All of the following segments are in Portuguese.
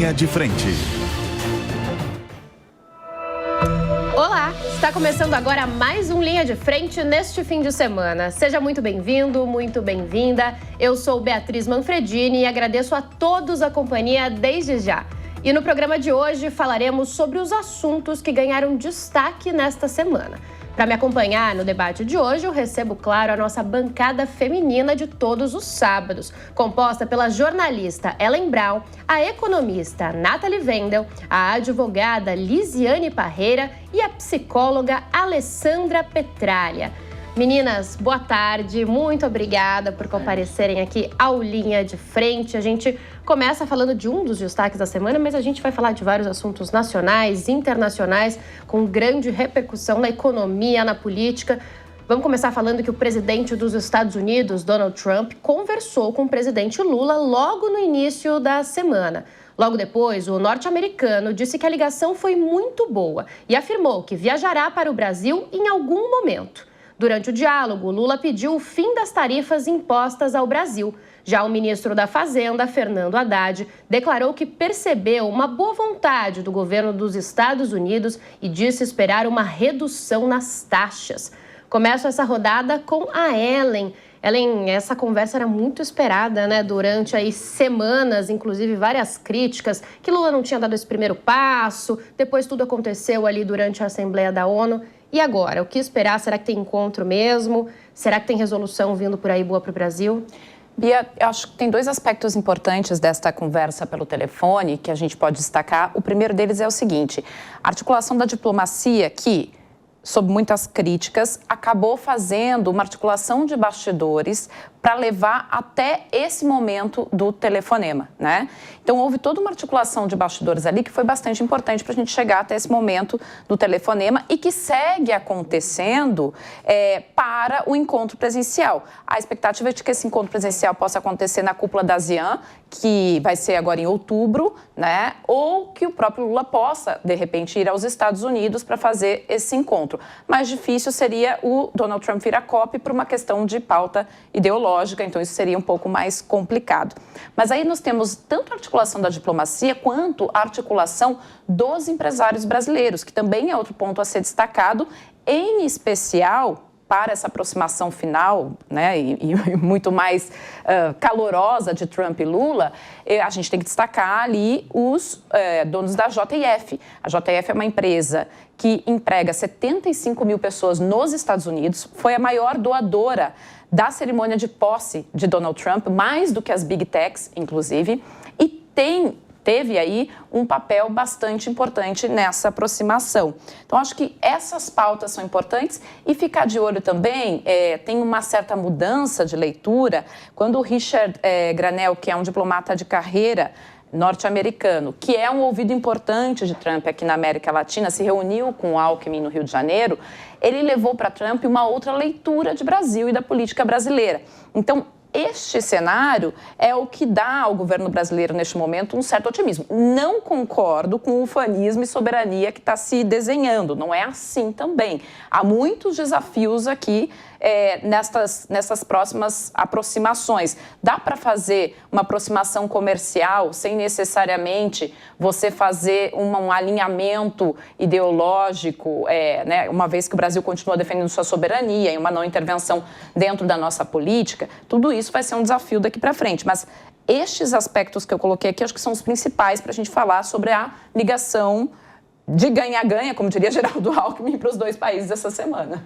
Linha de Frente. Olá, está começando agora mais um Linha de Frente neste fim de semana. Seja muito bem-vindo, muito bem-vinda. Eu sou Beatriz Manfredini e agradeço a todos a companhia desde já. E no programa de hoje falaremos sobre os assuntos que ganharam destaque nesta semana. Para me acompanhar no debate de hoje, eu recebo, claro, a nossa bancada feminina de todos os sábados, composta pela jornalista Ellen Brown, a economista Nathalie Wendel, a advogada Lisiane Parreira e a psicóloga Alessandra Petralha. Meninas, boa tarde, muito obrigada por comparecerem aqui ao Linha de Frente. A gente começa falando de um dos destaques da semana, mas a gente vai falar de vários assuntos nacionais, internacionais, com grande repercussão na economia, na política. Vamos começar falando que o presidente dos Estados Unidos, Donald Trump, conversou com o presidente Lula logo no início da semana. Logo depois, o norte-americano disse que a ligação foi muito boa e afirmou que viajará para o Brasil em algum momento. Durante o diálogo, Lula pediu o fim das tarifas impostas ao Brasil. Já o ministro da Fazenda, Fernando Haddad, declarou que percebeu uma boa vontade do governo dos Estados Unidos e disse esperar uma redução nas taxas. Começo essa rodada com a Ellen. Ellen, essa conversa era muito esperada, né? Durante aí semanas, inclusive várias críticas, que Lula não tinha dado esse primeiro passo, depois tudo aconteceu ali durante a Assembleia da ONU. E agora, o que esperar? Será que tem encontro mesmo? Será que tem resolução vindo por aí boa para o Brasil? Bia, eu acho que tem dois aspectos importantes desta conversa pelo telefone que a gente pode destacar. O primeiro deles é o seguinte: a articulação da diplomacia que, sob muitas críticas, acabou fazendo uma articulação de bastidores para levar até esse momento do telefonema, né? Então, houve toda uma articulação de bastidores ali que foi bastante importante para a gente chegar até esse momento do telefonema e que segue acontecendo para o encontro presencial. A expectativa é de que esse encontro presencial possa acontecer na cúpula da ASEAN, que vai ser agora em outubro, né? Ou que o próprio Lula possa, de repente, ir aos Estados Unidos para fazer esse encontro. Mais difícil seria o Donald Trump vir à COP por uma questão de pauta ideológica. Então isso seria um pouco mais complicado. Mas aí nós temos tanto a articulação da diplomacia quanto a articulação dos empresários brasileiros, que também é outro ponto a ser destacado, em especial para essa aproximação final, né, e muito mais calorosa de Trump e Lula. A gente tem que destacar ali os donos da JF. A JF é uma empresa que emprega 75 mil pessoas nos Estados Unidos, foi a maior doadora da cerimônia de posse de Donald Trump, mais do que as Big Techs, inclusive, e teve aí um papel bastante importante nessa aproximação. Então, acho que essas pautas são importantes e ficar de olho também, tem uma certa mudança de leitura, quando o Richard Granell, que é um diplomata de carreira norte-americano, que é um ouvido importante de Trump aqui na América Latina, se reuniu com o Alckmin no Rio de Janeiro, ele levou para Trump uma outra leitura de Brasil e da política brasileira. Então, este cenário é o que dá ao governo brasileiro, neste momento, um certo otimismo. Não concordo com o ufanismo e soberania que está se desenhando. Não é assim também. Há muitos desafios aqui nessas próximas aproximações. Dá para fazer uma aproximação comercial sem necessariamente você fazer um alinhamento ideológico, né, uma vez que o Brasil continua defendendo sua soberania e uma não intervenção dentro da nossa política. Tudo isso vai ser um desafio daqui para frente, mas estes aspectos que eu coloquei aqui acho que são os principais para a gente falar sobre a ligação de ganha-ganha, como diria Geraldo Alckmin, para os dois países essa semana.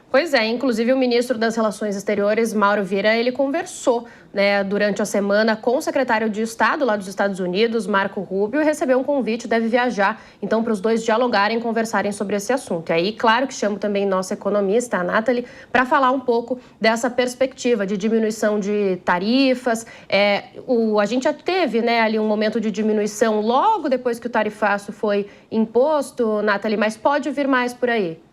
Pois é, inclusive o ministro das Relações Exteriores, Mauro Vieira, ele conversou, né, durante a semana com o secretário de Estado lá dos Estados Unidos, Marco Rubio, e recebeu um convite, deve viajar, então, para os dois dialogarem, conversarem sobre esse assunto. E aí, claro que chamo também nossa economista, a Nathalie, para falar um pouco dessa perspectiva de diminuição de tarifas. A gente já teve, né, ali um momento de diminuição logo depois que o tarifaço foi imposto, Nathalie, mas pode vir mais por aí?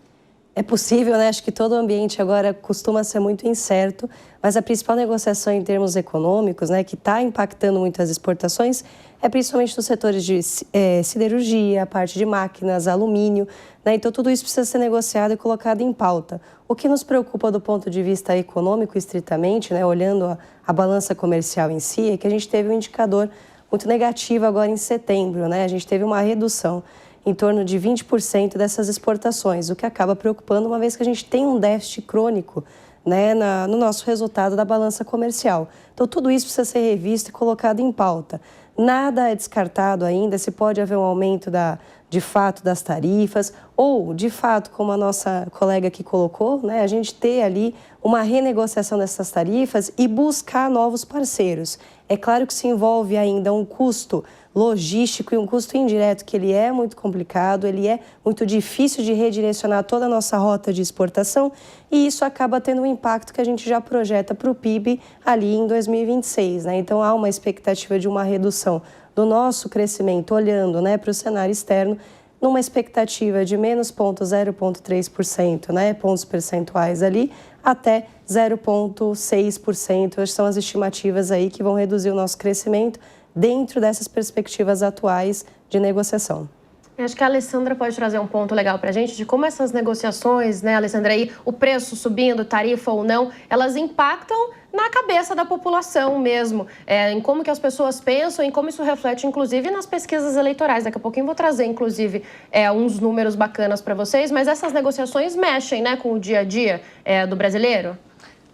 É possível, né? Acho que todo o ambiente agora costuma ser muito incerto, mas a principal negociação em termos econômicos, né, que está impactando muito as exportações, é principalmente nos setores de siderurgia, a parte de máquinas, alumínio, né? Então tudo isso precisa ser negociado e colocado em pauta. O que nos preocupa do ponto de vista econômico, estritamente, né, olhando a balança comercial em si, é que a gente teve um indicador muito negativa agora em setembro, né? A gente teve uma redução em torno de 20% dessas exportações, o que acaba preocupando, uma vez que a gente tem um déficit crônico, né, no nosso resultado da balança comercial. Então, tudo isso precisa ser revisto e colocado em pauta. Nada é descartado ainda, se pode haver um aumento de fato das tarifas ou, de fato, como a nossa colega aqui colocou, né, a gente ter ali uma renegociação dessas tarifas e buscar novos parceiros. É claro que isso envolve ainda um custo logístico e um custo indireto, que ele é muito complicado, ele é muito difícil de redirecionar toda a nossa rota de exportação e isso acaba tendo um impacto que a gente já projeta para o PIB ali em 2026, né? Então, há uma expectativa de uma redução do nosso crescimento, olhando, né, para o cenário externo, numa expectativa de menos 0,3%, né, pontos percentuais ali, até 0,6%. São as estimativas aí que vão reduzir o nosso crescimento dentro dessas perspectivas atuais de negociação. Acho que a Alessandra pode trazer um ponto legal para a gente de como essas negociações, né, Alessandra, aí, o preço subindo, tarifa ou não, elas impactam na cabeça da população mesmo, em como que as pessoas pensam, em como isso reflete, inclusive, nas pesquisas eleitorais. Daqui a pouquinho vou trazer, inclusive, uns números bacanas para vocês, mas essas negociações mexem, né, com o dia a dia do brasileiro?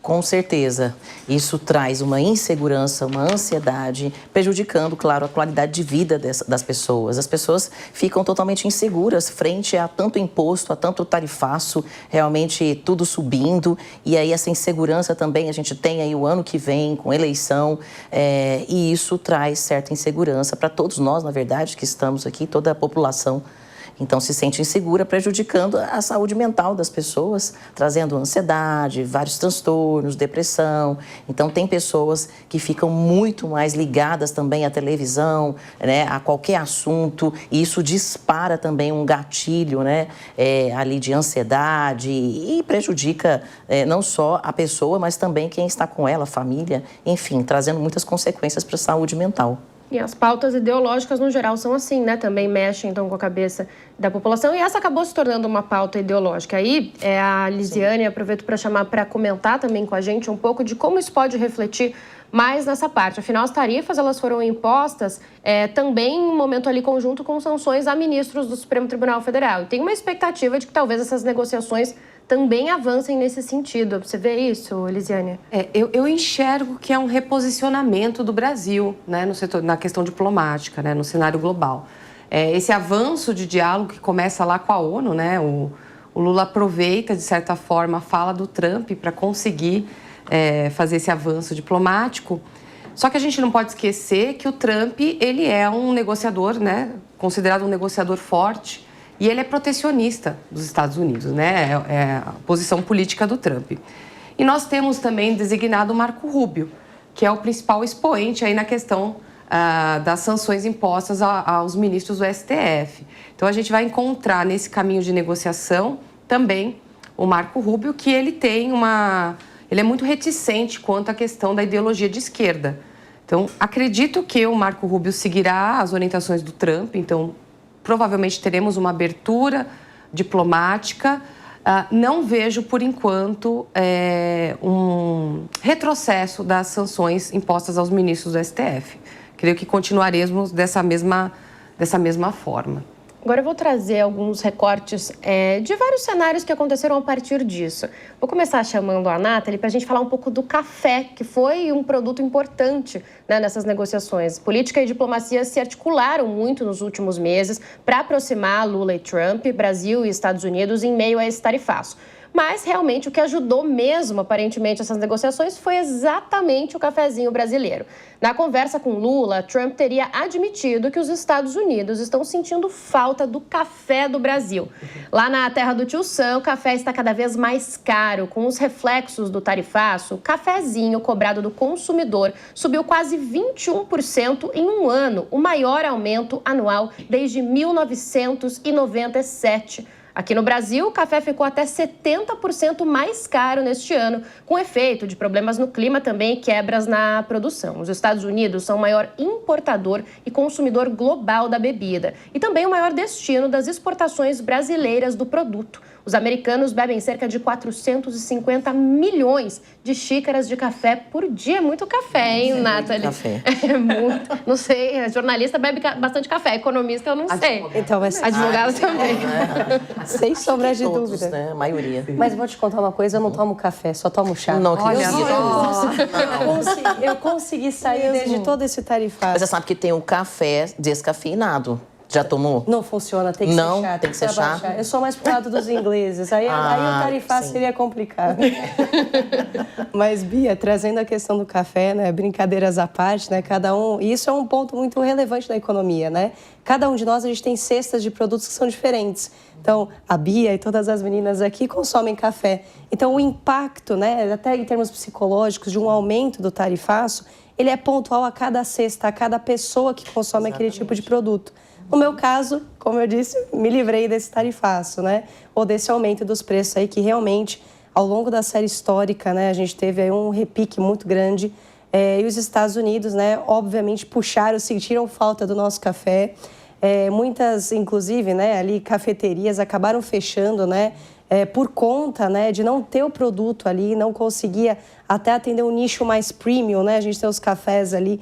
Com certeza. Isso traz uma insegurança, uma ansiedade, prejudicando, claro, a qualidade de vida das pessoas. As pessoas ficam totalmente inseguras frente a tanto imposto, a tanto tarifaço, realmente tudo subindo. E aí essa insegurança também a gente tem aí o ano que vem, com eleição, e isso traz certa insegurança para todos nós, na verdade, que estamos aqui, toda a população. Então, se sente insegura, prejudicando a saúde mental das pessoas, trazendo ansiedade, vários transtornos, depressão. Então, tem pessoas que ficam muito mais ligadas também à televisão, né, a qualquer assunto, e isso dispara também um gatilho, né, ali de ansiedade e prejudica não só a pessoa, mas também quem está com ela, a família, enfim, trazendo muitas consequências para a saúde mental. E as pautas ideológicas, no geral, são assim, né? Também mexem, então, com a cabeça da população. E essa acabou se tornando uma pauta ideológica. Aí, a Lisiane, aproveito para chamar para comentar também com a gente um pouco de como isso pode refletir mais nessa parte. Afinal, as tarifas, elas foram impostas também em um momento ali conjunto com sanções a ministros do Supremo Tribunal Federal. E tem uma expectativa de que talvez essas negociações também avancem nesse sentido. Você vê isso, Lisiane? Eu enxergo que é um reposicionamento do Brasil, né, no setor, na questão diplomática, né, no cenário global. Esse avanço de diálogo que começa lá com a ONU, né, o Lula aproveita, de certa forma, a fala do Trump para conseguir fazer esse avanço diplomático. Só que a gente não pode esquecer que o Trump, ele é um negociador, né, considerado um negociador forte, e ele é protecionista dos Estados Unidos, né? É a posição política do Trump. E nós temos também designado o Marco Rubio, que é o principal expoente aí na questão das sanções impostas aos ministros do STF. Então, a gente vai encontrar nesse caminho de negociação também o Marco Rubio, que ele tem ele é muito reticente quanto à questão da ideologia de esquerda. Então, acredito que o Marco Rubio seguirá as orientações do Trump, então provavelmente teremos uma abertura diplomática. Não vejo, por enquanto, um retrocesso das sanções impostas aos ministros do STF. Creio que continuaremos dessa mesma forma. Agora eu vou trazer alguns recortes de vários cenários que aconteceram a partir disso. Vou começar chamando a Nathalie para a gente falar um pouco do café, que foi um produto importante, né, nessas negociações. Política e diplomacia se articularam muito nos últimos meses para aproximar Lula e Trump, Brasil e Estados Unidos em meio a esse tarifaço. Mas, realmente, o que ajudou mesmo, aparentemente, essas negociações foi exatamente o cafezinho brasileiro. Na conversa com Lula, Trump teria admitido que os Estados Unidos estão sentindo falta do café do Brasil. Lá na terra do Tio Sam, o café está cada vez mais caro. Com os reflexos do tarifaço, o cafezinho cobrado do consumidor subiu quase 21% em um ano, o maior aumento anual desde 1997. Aqui no Brasil, o café ficou até 70% mais caro neste ano, com efeito de problemas no clima também e quebras na produção. Os Estados Unidos são o maior importador importador e consumidor global da bebida e também o maior destino das exportações brasileiras do produto. Os americanos bebem cerca de 450 milhões de xícaras de café por dia. É muito café, hein, Nathalie? Café. É muito. Não sei, jornalista bebe bastante café, economista eu não sei. Então, mas Advogado também. sem sombra de Todos, dúvida. né? A maioria. Mas vou te contar uma coisa, eu não tomo café, só tomo chá. Não, que Olha Eu consegui sair desde todo esse Mas tarifário. você sabe que tem o café descafeinado. Já tomou? Não funciona, tem que Não, ser chá. tem que ser chá? Eu sou mais pro lado dos ingleses, aí o tarifário sim. seria complicado. Mas, Bia, trazendo a questão do café, né, brincadeiras à parte, né, cada um... E isso é um ponto muito relevante da economia, né? Cada um de nós, a gente tem cestas de produtos que são diferentes. Então, a Bia e todas as meninas aqui consomem café. Então, o impacto, né, até em termos psicológicos, de um aumento do tarifaço, ele é pontual a cada cesta, a cada pessoa que consome aquele tipo de produto. No meu caso, como eu disse, me livrei desse tarifaço, né? Ou desse aumento dos preços aí, que realmente, ao longo da série histórica, né, a gente teve aí um repique muito grande. E os Estados Unidos, né, obviamente, sentiram falta do nosso café. Muitas, inclusive, né, ali, cafeterias acabaram fechando, né? Por conta, né, de não ter o produto ali, não conseguia até atender um nicho mais premium, né? A gente tem os cafés ali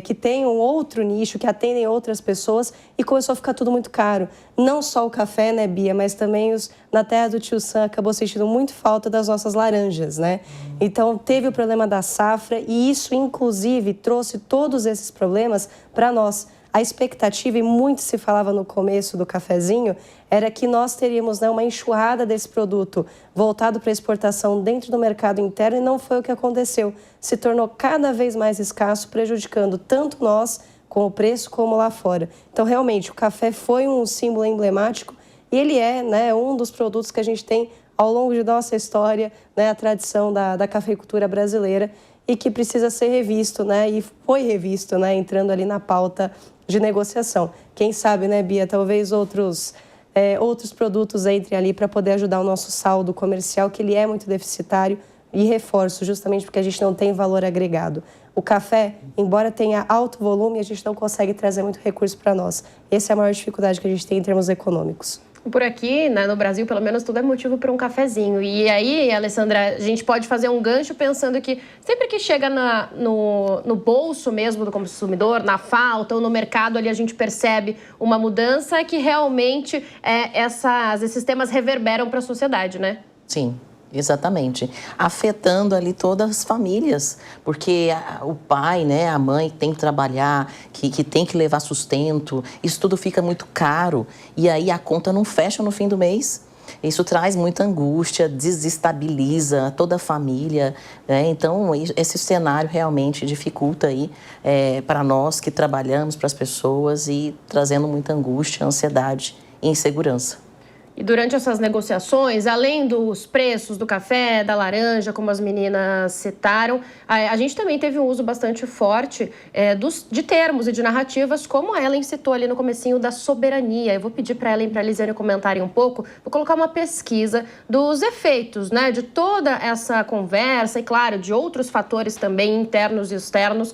que tem um outro nicho, que atendem outras pessoas, e começou a ficar tudo muito caro. Não só o café, né, Bia, mas também na terra do Tio Sam acabou sentindo muito falta das nossas laranjas, né? Então, teve o problema da safra e isso, inclusive, trouxe todos esses problemas para nós. A expectativa, e muito se falava no começo do cafezinho, era que nós teríamos, né, uma enxurrada desse produto voltado para exportação dentro do mercado interno, e não foi o que aconteceu. Se tornou cada vez mais escasso, prejudicando tanto nós com o preço como lá fora. Então, realmente, o café foi um símbolo emblemático e ele é, né, um dos produtos que a gente tem ao longo de nossa história, né, a tradição da cafeicultura brasileira, e que precisa ser revisto, né? E foi revisto, né? Entrando ali na pauta de negociação. Quem sabe, né, Bia? Talvez outros produtos entrem ali para poder ajudar o nosso saldo comercial, que ele é muito deficitário, e reforço, justamente porque a gente não tem valor agregado. O café, embora tenha alto volume, a gente não consegue trazer muito recurso para nós. Essa é a maior dificuldade que a gente tem em termos econômicos. Por aqui, né, no Brasil, pelo menos, tudo é motivo para um cafezinho. E aí, Alessandra, a gente pode fazer um gancho pensando que sempre que chega no bolso mesmo do consumidor, na falta ou no mercado, ali a gente percebe uma mudança que realmente esses temas reverberam para a sociedade, né? Sim. Exatamente, afetando ali todas as famílias, porque o pai, né, a mãe tem que trabalhar, que tem que levar sustento, isso tudo fica muito caro e aí a conta não fecha no fim do mês. Isso traz muita angústia, desestabiliza toda a família, né? Então esse cenário realmente dificulta aí para nós que trabalhamos, para as pessoas, e trazendo muita angústia, ansiedade e insegurança. E durante essas negociações, além dos preços do café, da laranja, como as meninas citaram, a gente também teve um uso bastante forte de termos e de narrativas, como a Ellen citou ali no comecinho, da soberania. Eu vou pedir para a Ellen e para a Lisiane comentarem um pouco, vou colocar uma pesquisa dos efeitos, né, de toda essa conversa e, claro, de outros fatores também internos e externos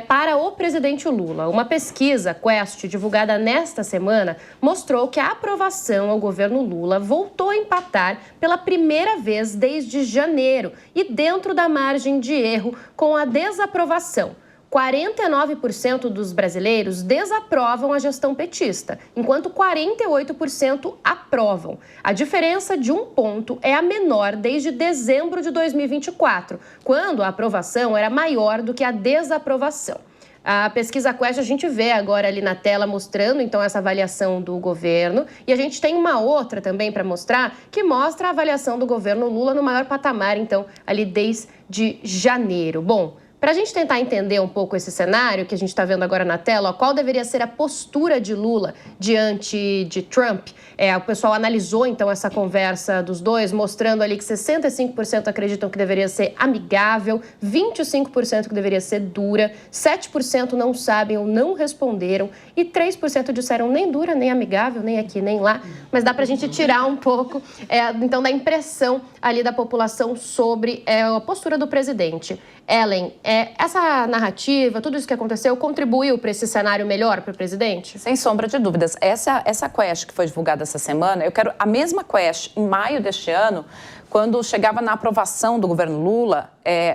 para o presidente Lula. Uma pesquisa, Quest, divulgada nesta semana, mostrou que a aprovação ao governo Lula voltou a empatar pela primeira vez desde janeiro e dentro da margem de erro com a desaprovação. 49% dos brasileiros desaprovam a gestão petista, enquanto 48% aprovam. A diferença de 1 ponto é a menor desde dezembro de 2024, quando a aprovação era maior do que a desaprovação. A pesquisa Quest a gente vê agora ali na tela mostrando, então, essa avaliação do governo. E a gente tem uma outra também para mostrar, que mostra a avaliação do governo Lula no maior patamar, então, ali desde janeiro. Bom, para a gente tentar entender um pouco esse cenário que a gente está vendo agora na tela, qual deveria ser a postura de Lula diante de Trump? O pessoal analisou, então, essa conversa dos dois, mostrando ali que 65% acreditam que deveria ser amigável, 25% que deveria ser dura, 7% não sabem ou não responderam e 3% disseram nem dura, nem amigável, nem aqui, nem lá. Mas dá para a gente tirar um pouco, então, da impressão ali da população sobre a postura do presidente. Ellen, Essa narrativa, tudo isso que aconteceu, contribuiu para esse cenário melhor para o presidente? Sem sombra de dúvidas. Essa quest que foi divulgada essa semana, eu quero a mesma quest em maio deste ano, quando chegava na aprovação do governo Lula,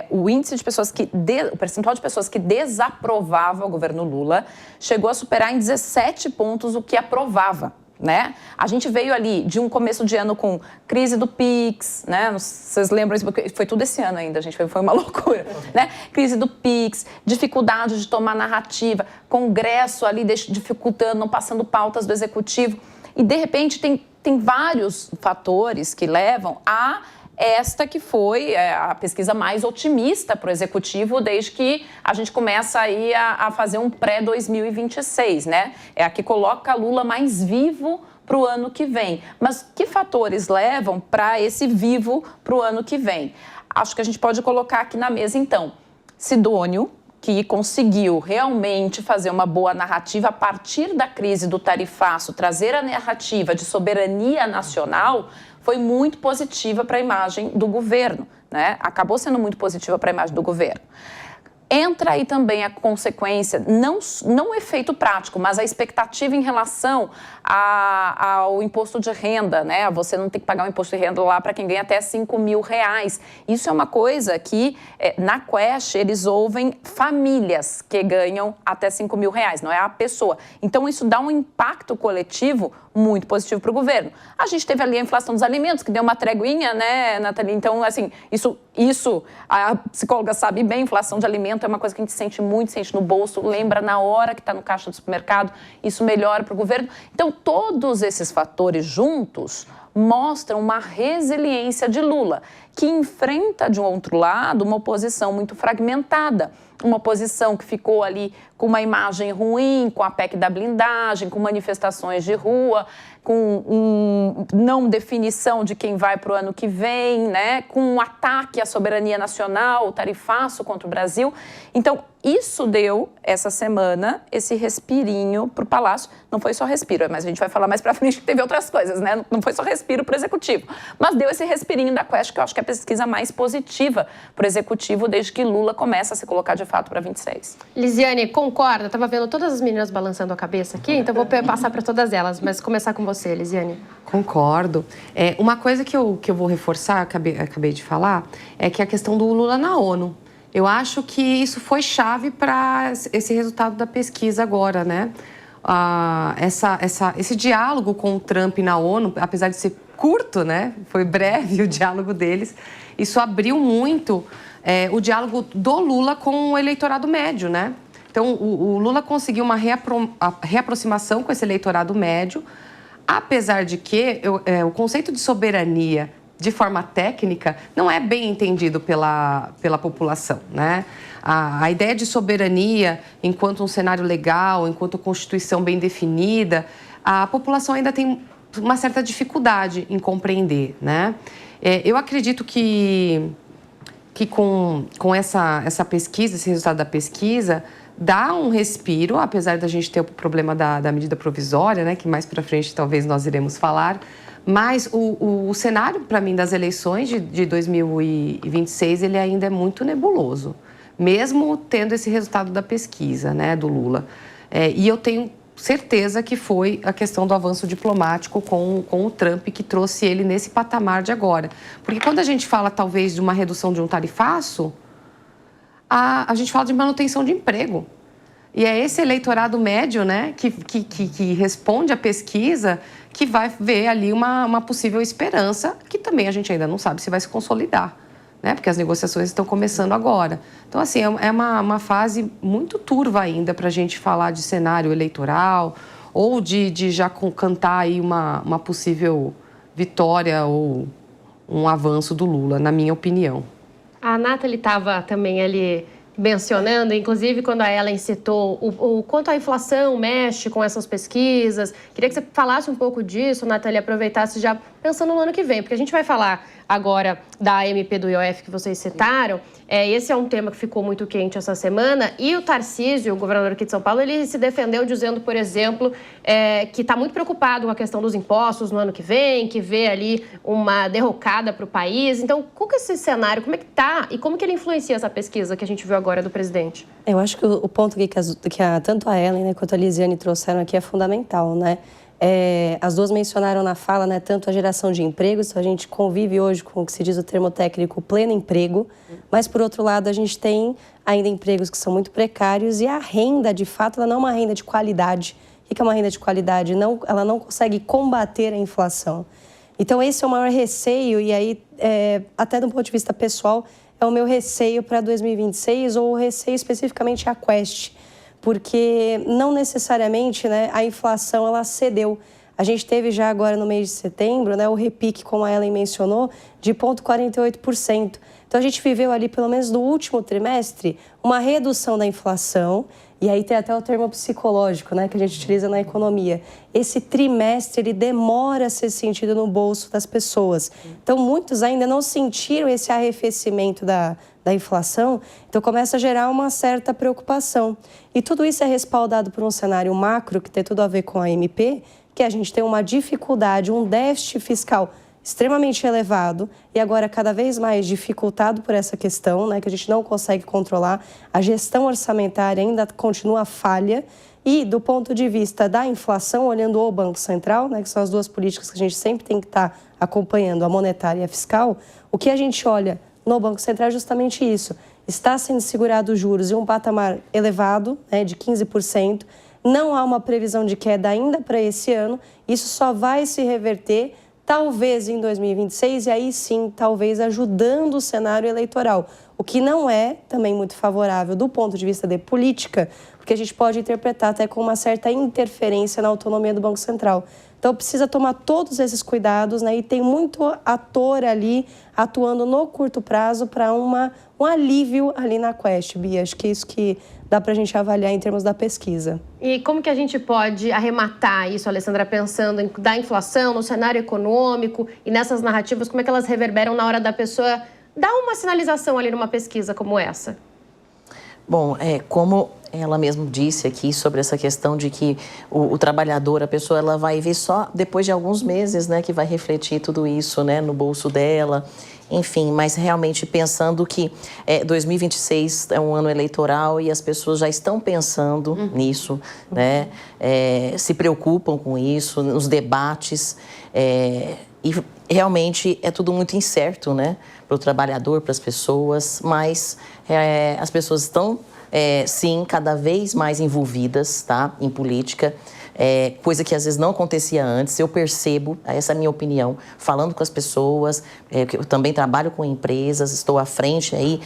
o índice de pessoas o percentual de pessoas que desaprovavam o governo Lula chegou a superar em 17 pontos o que aprovava. Né? A gente veio ali de um começo de ano com crise do PIX, né? Vocês lembram isso? Foi tudo esse ano ainda, gente, foi uma loucura, né? Crise do PIX, dificuldade de tomar narrativa, Congresso ali dificultando, não passando pautas do Executivo. E, de repente, tem vários fatores que levam a esta que foi a pesquisa mais otimista para o Executivo desde que a gente começa aí a fazer um pré-2026, né? É a que coloca Lula mais vivo para o ano que vem. Mas que fatores levam para esse vivo para o ano que vem? Acho que a gente pode colocar aqui na mesa, então, Sidônio, que conseguiu realmente fazer uma boa narrativa a partir da crise do tarifaço, trazer a narrativa de soberania nacional, foi muito positiva para a imagem do governo, né? Acabou sendo muito positiva para a imagem do governo. Entra aí também a consequência, não o efeito prático, mas a expectativa em relação ao imposto de renda, né? Você não tem que pagar um imposto de renda lá para quem ganha até R$5.000. Isso é uma coisa que, na Quest, eles ouvem famílias que ganham até R$5.000, não é a pessoa. Então, isso dá um impacto coletivo muito positivo para o governo. A gente teve ali a inflação dos alimentos, que deu uma treguinha, né, Nathalie? Então, assim, isso a psicóloga sabe bem, inflação de alimento é uma coisa que a gente sente muito, sente no bolso, lembra na hora que está no caixa do supermercado, isso melhora para o governo. Então, todos esses fatores juntos mostram uma resiliência de Lula, que enfrenta, de um outro lado, uma oposição muito fragmentada. Uma oposição que ficou ali com uma imagem ruim, com a PEC da blindagem, com manifestações de rua, com não definição de quem vai para o ano que vem, né? Com um ataque à soberania nacional, o tarifaço contra o Brasil. Então, isso deu, essa semana, esse respirinho para o Palácio. Não foi só respiro, mas a gente vai falar mais para frente que teve outras coisas, né? Não foi só respiro para o Executivo. Mas deu esse respirinho da Quest, que eu acho que é a pesquisa mais positiva para o Executivo desde que Lula começa a se colocar de fato para 26. Lisiane, concorda? Estava vendo todas as meninas balançando a cabeça aqui, então vou passar para todas elas, mas começar com você, Lisiane. Concordo. Uma coisa que eu vou reforçar, acabei de falar, é que a questão do Lula na ONU. Eu acho que isso foi chave para esse resultado da pesquisa agora, né? Esse diálogo com o Trump na ONU, apesar de ser curto, né? Foi breve o diálogo deles. Isso abriu muito o diálogo do Lula com o eleitorado médio, né? Então, o Lula conseguiu uma reaproximação com esse eleitorado médio, apesar de que o conceito de soberania, de forma técnica, não é bem entendido pela população, né? A ideia de soberania, enquanto um cenário legal, enquanto Constituição bem definida, a população ainda tem uma certa dificuldade em compreender, né? Eu acredito que com essa pesquisa, esse resultado da pesquisa, dá um respiro, apesar da gente ter o problema da medida provisória, né, que mais para frente talvez nós iremos falar, mas o cenário, para mim, das eleições de 2026, ele ainda é muito nebuloso, mesmo tendo esse resultado da pesquisa, né, do Lula. E eu tenho certeza que foi a questão do avanço diplomático com o Trump que trouxe ele nesse patamar de agora. Porque quando a gente fala, talvez, de uma redução de um tarifaço, a gente fala de manutenção de emprego. E é esse eleitorado médio, né, que responde à pesquisa, que vai ver ali uma possível esperança, que também a gente ainda não sabe se vai se consolidar, né, porque as negociações estão começando agora. Então, assim, é uma fase muito turva ainda para a gente falar de cenário eleitoral ou de já cantar aí uma possível vitória ou um avanço do Lula, na minha opinião. A Nathalie estava também ali mencionando, inclusive quando a Ellen citou o quanto a inflação mexe com essas pesquisas. Queria que você falasse um pouco disso, Nathalie, aproveitasse já pensando no ano que vem, porque a gente vai falar agora da MP do IOF que vocês citaram, Esse é um tema que ficou muito quente essa semana. E o Tarcísio, o governador aqui de São Paulo, ele se defendeu dizendo, por exemplo, que está muito preocupado com a questão dos impostos no ano que vem, que vê ali uma derrocada para o país. Então, qual que é esse cenário? Como é que está e como que ele influencia essa pesquisa que a gente viu agora do presidente? Eu acho que o ponto que tanto a Ellen, né, quanto a Lisiane trouxeram aqui é fundamental, né? As duas mencionaram na fala, né, tanto a geração de empregos, a gente convive hoje com o que se diz o termo técnico pleno emprego, mas por outro lado a gente tem ainda empregos que são muito precários e a renda, de fato, ela não é uma renda de qualidade. O que é uma renda de qualidade? Ela não consegue combater a inflação. Então esse é o maior receio e aí, até do ponto de vista pessoal, é o meu receio para 2026 ou o receio especificamente a Quest, porque não necessariamente, né, a inflação ela cedeu. A gente teve já agora no mês de setembro, né, o repique, como a Ellen mencionou, de 0,48%. Então a gente viveu ali, pelo menos no último trimestre, uma redução da inflação, e aí tem até o termo psicológico, né, que a gente utiliza na economia. Esse trimestre ele demora a ser sentido no bolso das pessoas. Então muitos ainda não sentiram esse arrefecimento da inflação, então começa a gerar uma certa preocupação. E tudo isso é respaldado por um cenário macro que tem tudo a ver com a MP, que a gente tem uma dificuldade, um déficit fiscal extremamente elevado e agora cada vez mais dificultado por essa questão, né, que a gente não consegue controlar. A gestão orçamentária ainda continua falha e, do ponto de vista da inflação, olhando o Banco Central, né, que são as duas políticas que a gente sempre tem que estar acompanhando, a monetária e a fiscal, o que a gente olha no Banco Central é justamente isso. Está sendo segurado os juros em um patamar elevado, né, de 15%. Não há uma previsão de queda ainda para esse ano. Isso só vai se reverter, talvez em 2026, e aí sim, talvez ajudando o cenário eleitoral. O que não é também muito favorável do ponto de vista de política, porque a gente pode interpretar até com uma certa interferência na autonomia do Banco Central. Então, precisa tomar todos esses cuidados, né? E tem muito ator ali atuando no curto prazo para um alívio ali na Quest, Bia. Acho que é isso que dá para a gente avaliar em termos da pesquisa. E como que a gente pode arrematar isso, Alessandra, pensando da inflação, no cenário econômico e nessas narrativas, como é que elas reverberam na hora da pessoa dar uma sinalização ali numa pesquisa como essa? Bom, como ela mesma disse aqui sobre essa questão de que o trabalhador, a pessoa, ela vai ver só depois de alguns meses, né, que vai refletir tudo isso, né, no bolso dela, enfim, mas realmente pensando que 2026 é um ano eleitoral e as pessoas já estão pensando nisso, né, se preocupam com isso, nos debates, e realmente é tudo muito incerto, né, para o trabalhador, para as pessoas, mas as pessoas estão sim, cada vez mais envolvidas, tá, em política, coisa que às vezes não acontecia antes. Eu percebo, essa é a minha opinião, falando com as pessoas, eu também trabalho com empresas, estou à frente aí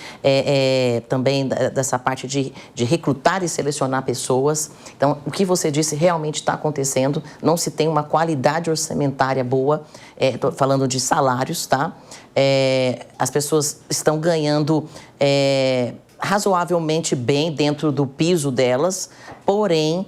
também dessa parte de recrutar e selecionar pessoas. Então, o que você disse realmente está acontecendo, não se tem uma qualidade orçamentária boa, estou falando de salários, tá? As pessoas estão ganhando razoavelmente bem dentro do piso delas, porém,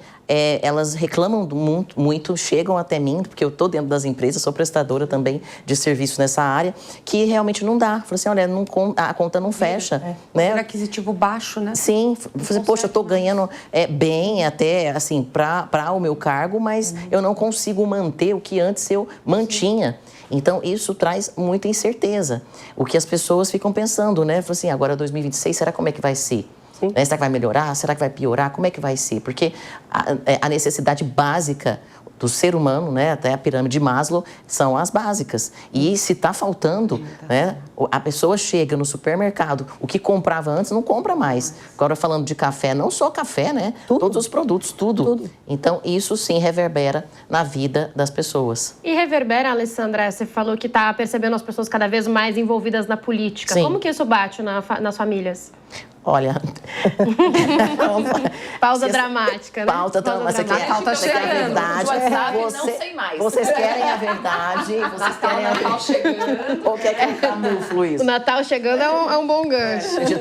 elas reclamam muito, chegam até mim, porque eu estou dentro das empresas, sou prestadora também de serviço nessa área, que realmente não dá. Falei assim, olha, a conta não fecha. Né? Poder aquisitivo baixo, né? Sim, falei, poxa, eu estou ganhando bem até, assim, para o meu cargo, mas eu não consigo manter o que antes eu mantinha. Então, isso traz muita incerteza. O que as pessoas ficam pensando, né? Falam assim, agora 2026, será como é que vai ser? Será que vai melhorar? Será que vai piorar? Como é que vai ser? Porque a necessidade básica do ser humano, né, até a pirâmide de Maslow, são as básicas. E se está faltando, né, a pessoa chega no supermercado, o que comprava antes não compra mais. Agora falando de café, não só café, né? Todos os produtos, tudo. Então, isso sim reverbera na vida das pessoas. E reverbera, Alessandra, você falou que está percebendo as pessoas cada vez mais envolvidas na política. Sim. Como que isso bate nas famílias? Olha... Pausa dramática, né? Pausa dramática. Natal tá chegando. A verdade. Não sei mais. Vocês querem a verdade? Vocês querem a Natal chegando. Ou quer que eu camuflo isso? O Natal chegando é um bom gancho. De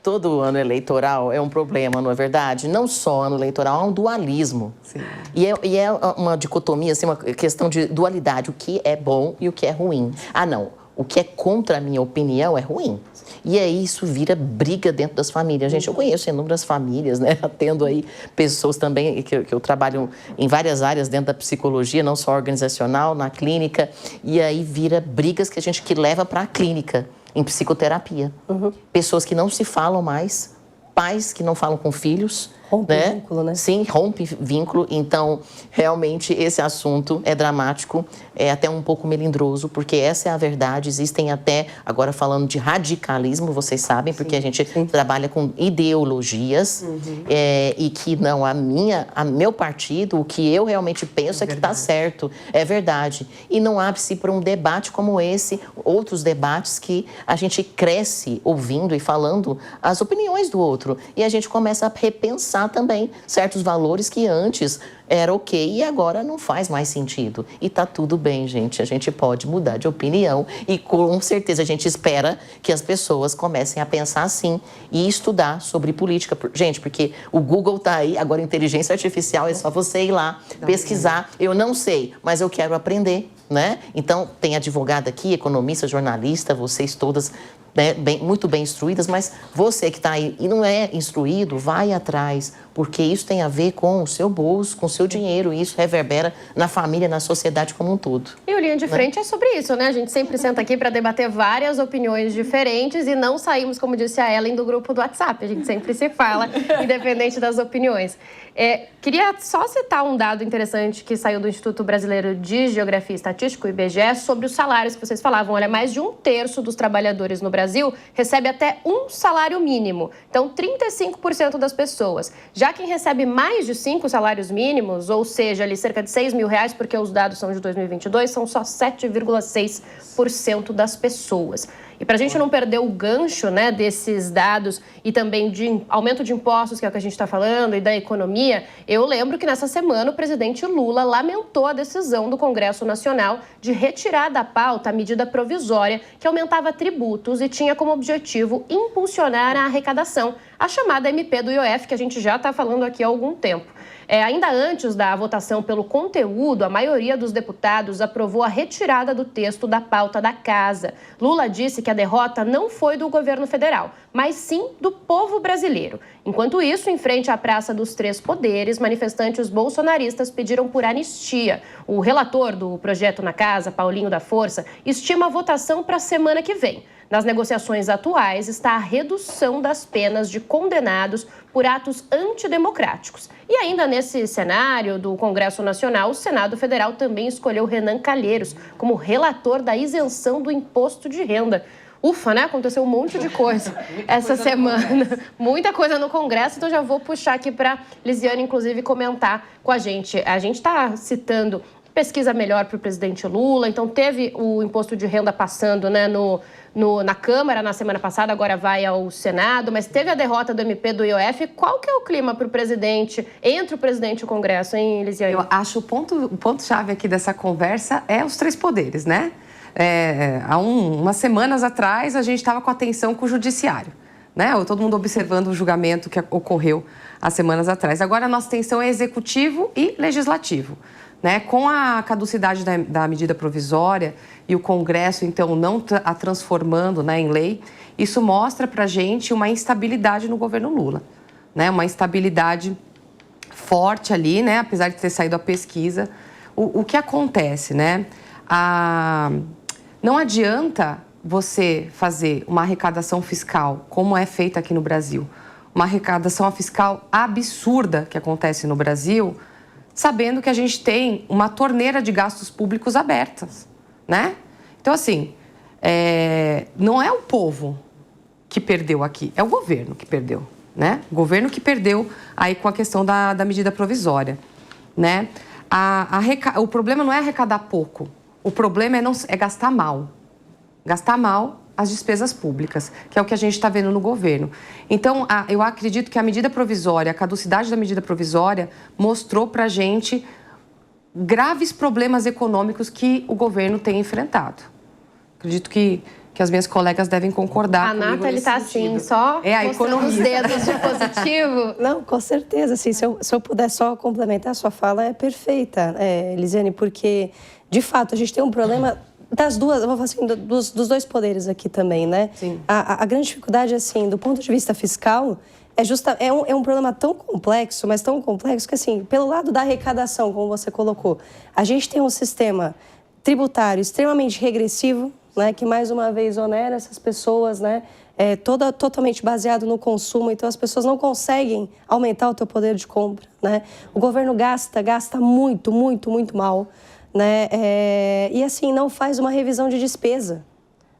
todo ano eleitoral é um problema, não é verdade? Não só ano eleitoral, é um dualismo. Sim. E é uma dicotomia, assim, uma questão de dualidade. O que é bom e o que é ruim. Ah, não. o que é contra a minha opinião é ruim. E aí isso vira briga dentro das famílias. Gente, eu conheço inúmeras famílias, né? Atendo aí pessoas também, que eu trabalho em várias áreas dentro da psicologia, não só organizacional, na clínica. E aí vira brigas que a gente que leva para a clínica, em psicoterapia. Pessoas que não se falam mais, pais que não falam com filhos. Rompe vínculo, né? Sim, rompe vínculo. Então, realmente, esse assunto é dramático, é até um pouco melindroso, porque essa é a verdade. Existem até, agora falando de radicalismo, vocês sabem, porque a gente trabalha com ideologias e que não, meu partido, o que eu realmente penso é que está certo, é verdade. E não abre-se para um debate como esse, outros debates que a gente cresce ouvindo e falando as opiniões do outro. E a gente começa a repensar também certos valores que antes era ok e agora não faz mais sentido. E tá tudo bem, gente. A gente pode mudar de opinião e com certeza a gente espera que as pessoas comecem a pensar assim e estudar sobre política. Gente, porque o Google tá aí, agora a inteligência artificial é só você ir lá, pesquisar. Eu não sei, mas eu quero aprender, né? Então, tem advogada aqui, economista, jornalista, vocês todas, né, muito bem instruídas, mas você que está aí e não é instruído, vai atrás, porque isso tem a ver com o seu bolso, com o seu dinheiro, e isso reverbera na família, na sociedade como um todo. E o Linha de Frente é sobre isso, né? A gente sempre senta aqui para debater várias opiniões diferentes e não saímos, como disse a Ellen, do grupo do WhatsApp. A gente sempre se fala, independente das opiniões. Queria só citar um dado interessante que saiu do Instituto Brasileiro de Geografia e Estatística, o IBGE, sobre os salários que vocês falavam. Olha, mais de 1/3 dos trabalhadores no Brasil recebe até um salário mínimo. Então, 35% das pessoas. Já quem recebe mais de 5 salários mínimos, ou seja, ali cerca de R$6 mil, porque os dados são de 2022, são só 7,6% das pessoas. E para a gente não perder o gancho, né, desses dados e também de aumento de impostos, que é o que a gente está falando, e da economia, eu lembro que nessa semana o presidente Lula lamentou a decisão do Congresso Nacional de retirar da pauta a medida provisória que aumentava tributos e tinha como objetivo impulsionar a arrecadação, a chamada MP do IOF, que a gente já está falando aqui há algum tempo. Ainda antes da votação pelo conteúdo, a maioria dos deputados aprovou a retirada do texto da pauta da casa. Lula disse que a derrota não foi do governo federal, mas sim do povo brasileiro. Enquanto isso, em frente à Praça dos Três Poderes, manifestantes bolsonaristas pediram por anistia. O relator do projeto na casa, Paulinho da Força, estima a votação para a semana que vem. Nas negociações atuais está a redução das penas de condenados por atos antidemocráticos. E ainda nesse cenário do Congresso Nacional, o Senado Federal também escolheu Renan Calheiros como relator da isenção do imposto de renda. Ufa, né? Aconteceu um monte de coisa essa semana. Muita coisa no Congresso, então já vou puxar aqui para Lisiane, inclusive, comentar com a gente. A gente está citando pesquisa melhor para o presidente Lula, então teve o imposto de renda passando, né, na Câmara na semana passada, agora vai ao Senado, mas teve a derrota do MP do IOF. Qual que é o clima para o presidente, entre o presidente e o Congresso, hein, Lisiane? Eu acho o ponto-chave aqui dessa conversa é os três poderes, né? Há umas semanas atrás, a gente estava com atenção com o judiciário, né? Todo mundo observando o julgamento que ocorreu há semanas atrás. Agora, a nossa atenção é executivo e legislativo. Né? Com a caducidade da medida provisória e o Congresso, então, não a transformando, né, em lei, isso mostra para a gente uma instabilidade no governo Lula, né? Uma instabilidade forte ali, né? Apesar de ter saído a pesquisa. O que acontece, né? Não adianta você fazer uma arrecadação fiscal como é feita aqui no Brasil, uma arrecadação fiscal absurda que acontece no Brasil, sabendo que a gente tem uma torneira de gastos públicos abertas, né? Então, assim, não é o povo que perdeu aqui, é o governo que perdeu, né? O governo que perdeu aí com a questão da medida provisória, né? O problema não é arrecadar pouco, o problema é gastar mal. Gastar mal as despesas públicas, que é o que a gente está vendo no governo. Então, eu acredito que a medida provisória, a caducidade da medida provisória, mostrou para a gente graves problemas econômicos que o governo tem enfrentado. Acredito que as minhas colegas devem concordar comigo. A Nathalie está assim, só mostrando os dedos de positivo. Não, com certeza. Assim, se eu puder só complementar, a sua fala é perfeita, Lisiane, porque, de fato, a gente tem um problema das duas, eu vou falar assim, dos dois poderes aqui também, né? Sim. A grande dificuldade, assim, do ponto de vista fiscal, é um problema tão complexo, mas tão complexo que, assim, pelo lado da arrecadação, como você colocou, a gente tem um sistema tributário extremamente regressivo, né, que mais uma vez onera essas pessoas, né, totalmente baseado no consumo, então as pessoas não conseguem aumentar o teu poder de compra, né? O governo gasta muito, muito, muito mal, né? E assim, não faz uma revisão de despesa.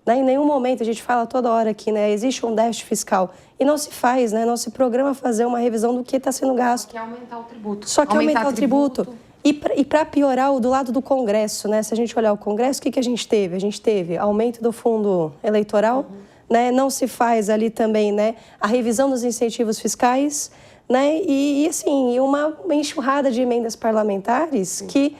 Né? Em nenhum momento, a gente fala toda hora aqui, né? Existe um déficit fiscal e não se faz, né? Não se programa fazer uma revisão do que está sendo gasto. Só que aumentar o tributo. Só que aumentar o tributo. E para piorar, do lado do Congresso, né? Se a gente olhar o Congresso, o que a gente teve? A gente teve aumento do fundo eleitoral, né? Não se faz ali também, né, a revisão dos incentivos fiscais, né? E assim, uma enxurrada de emendas parlamentares que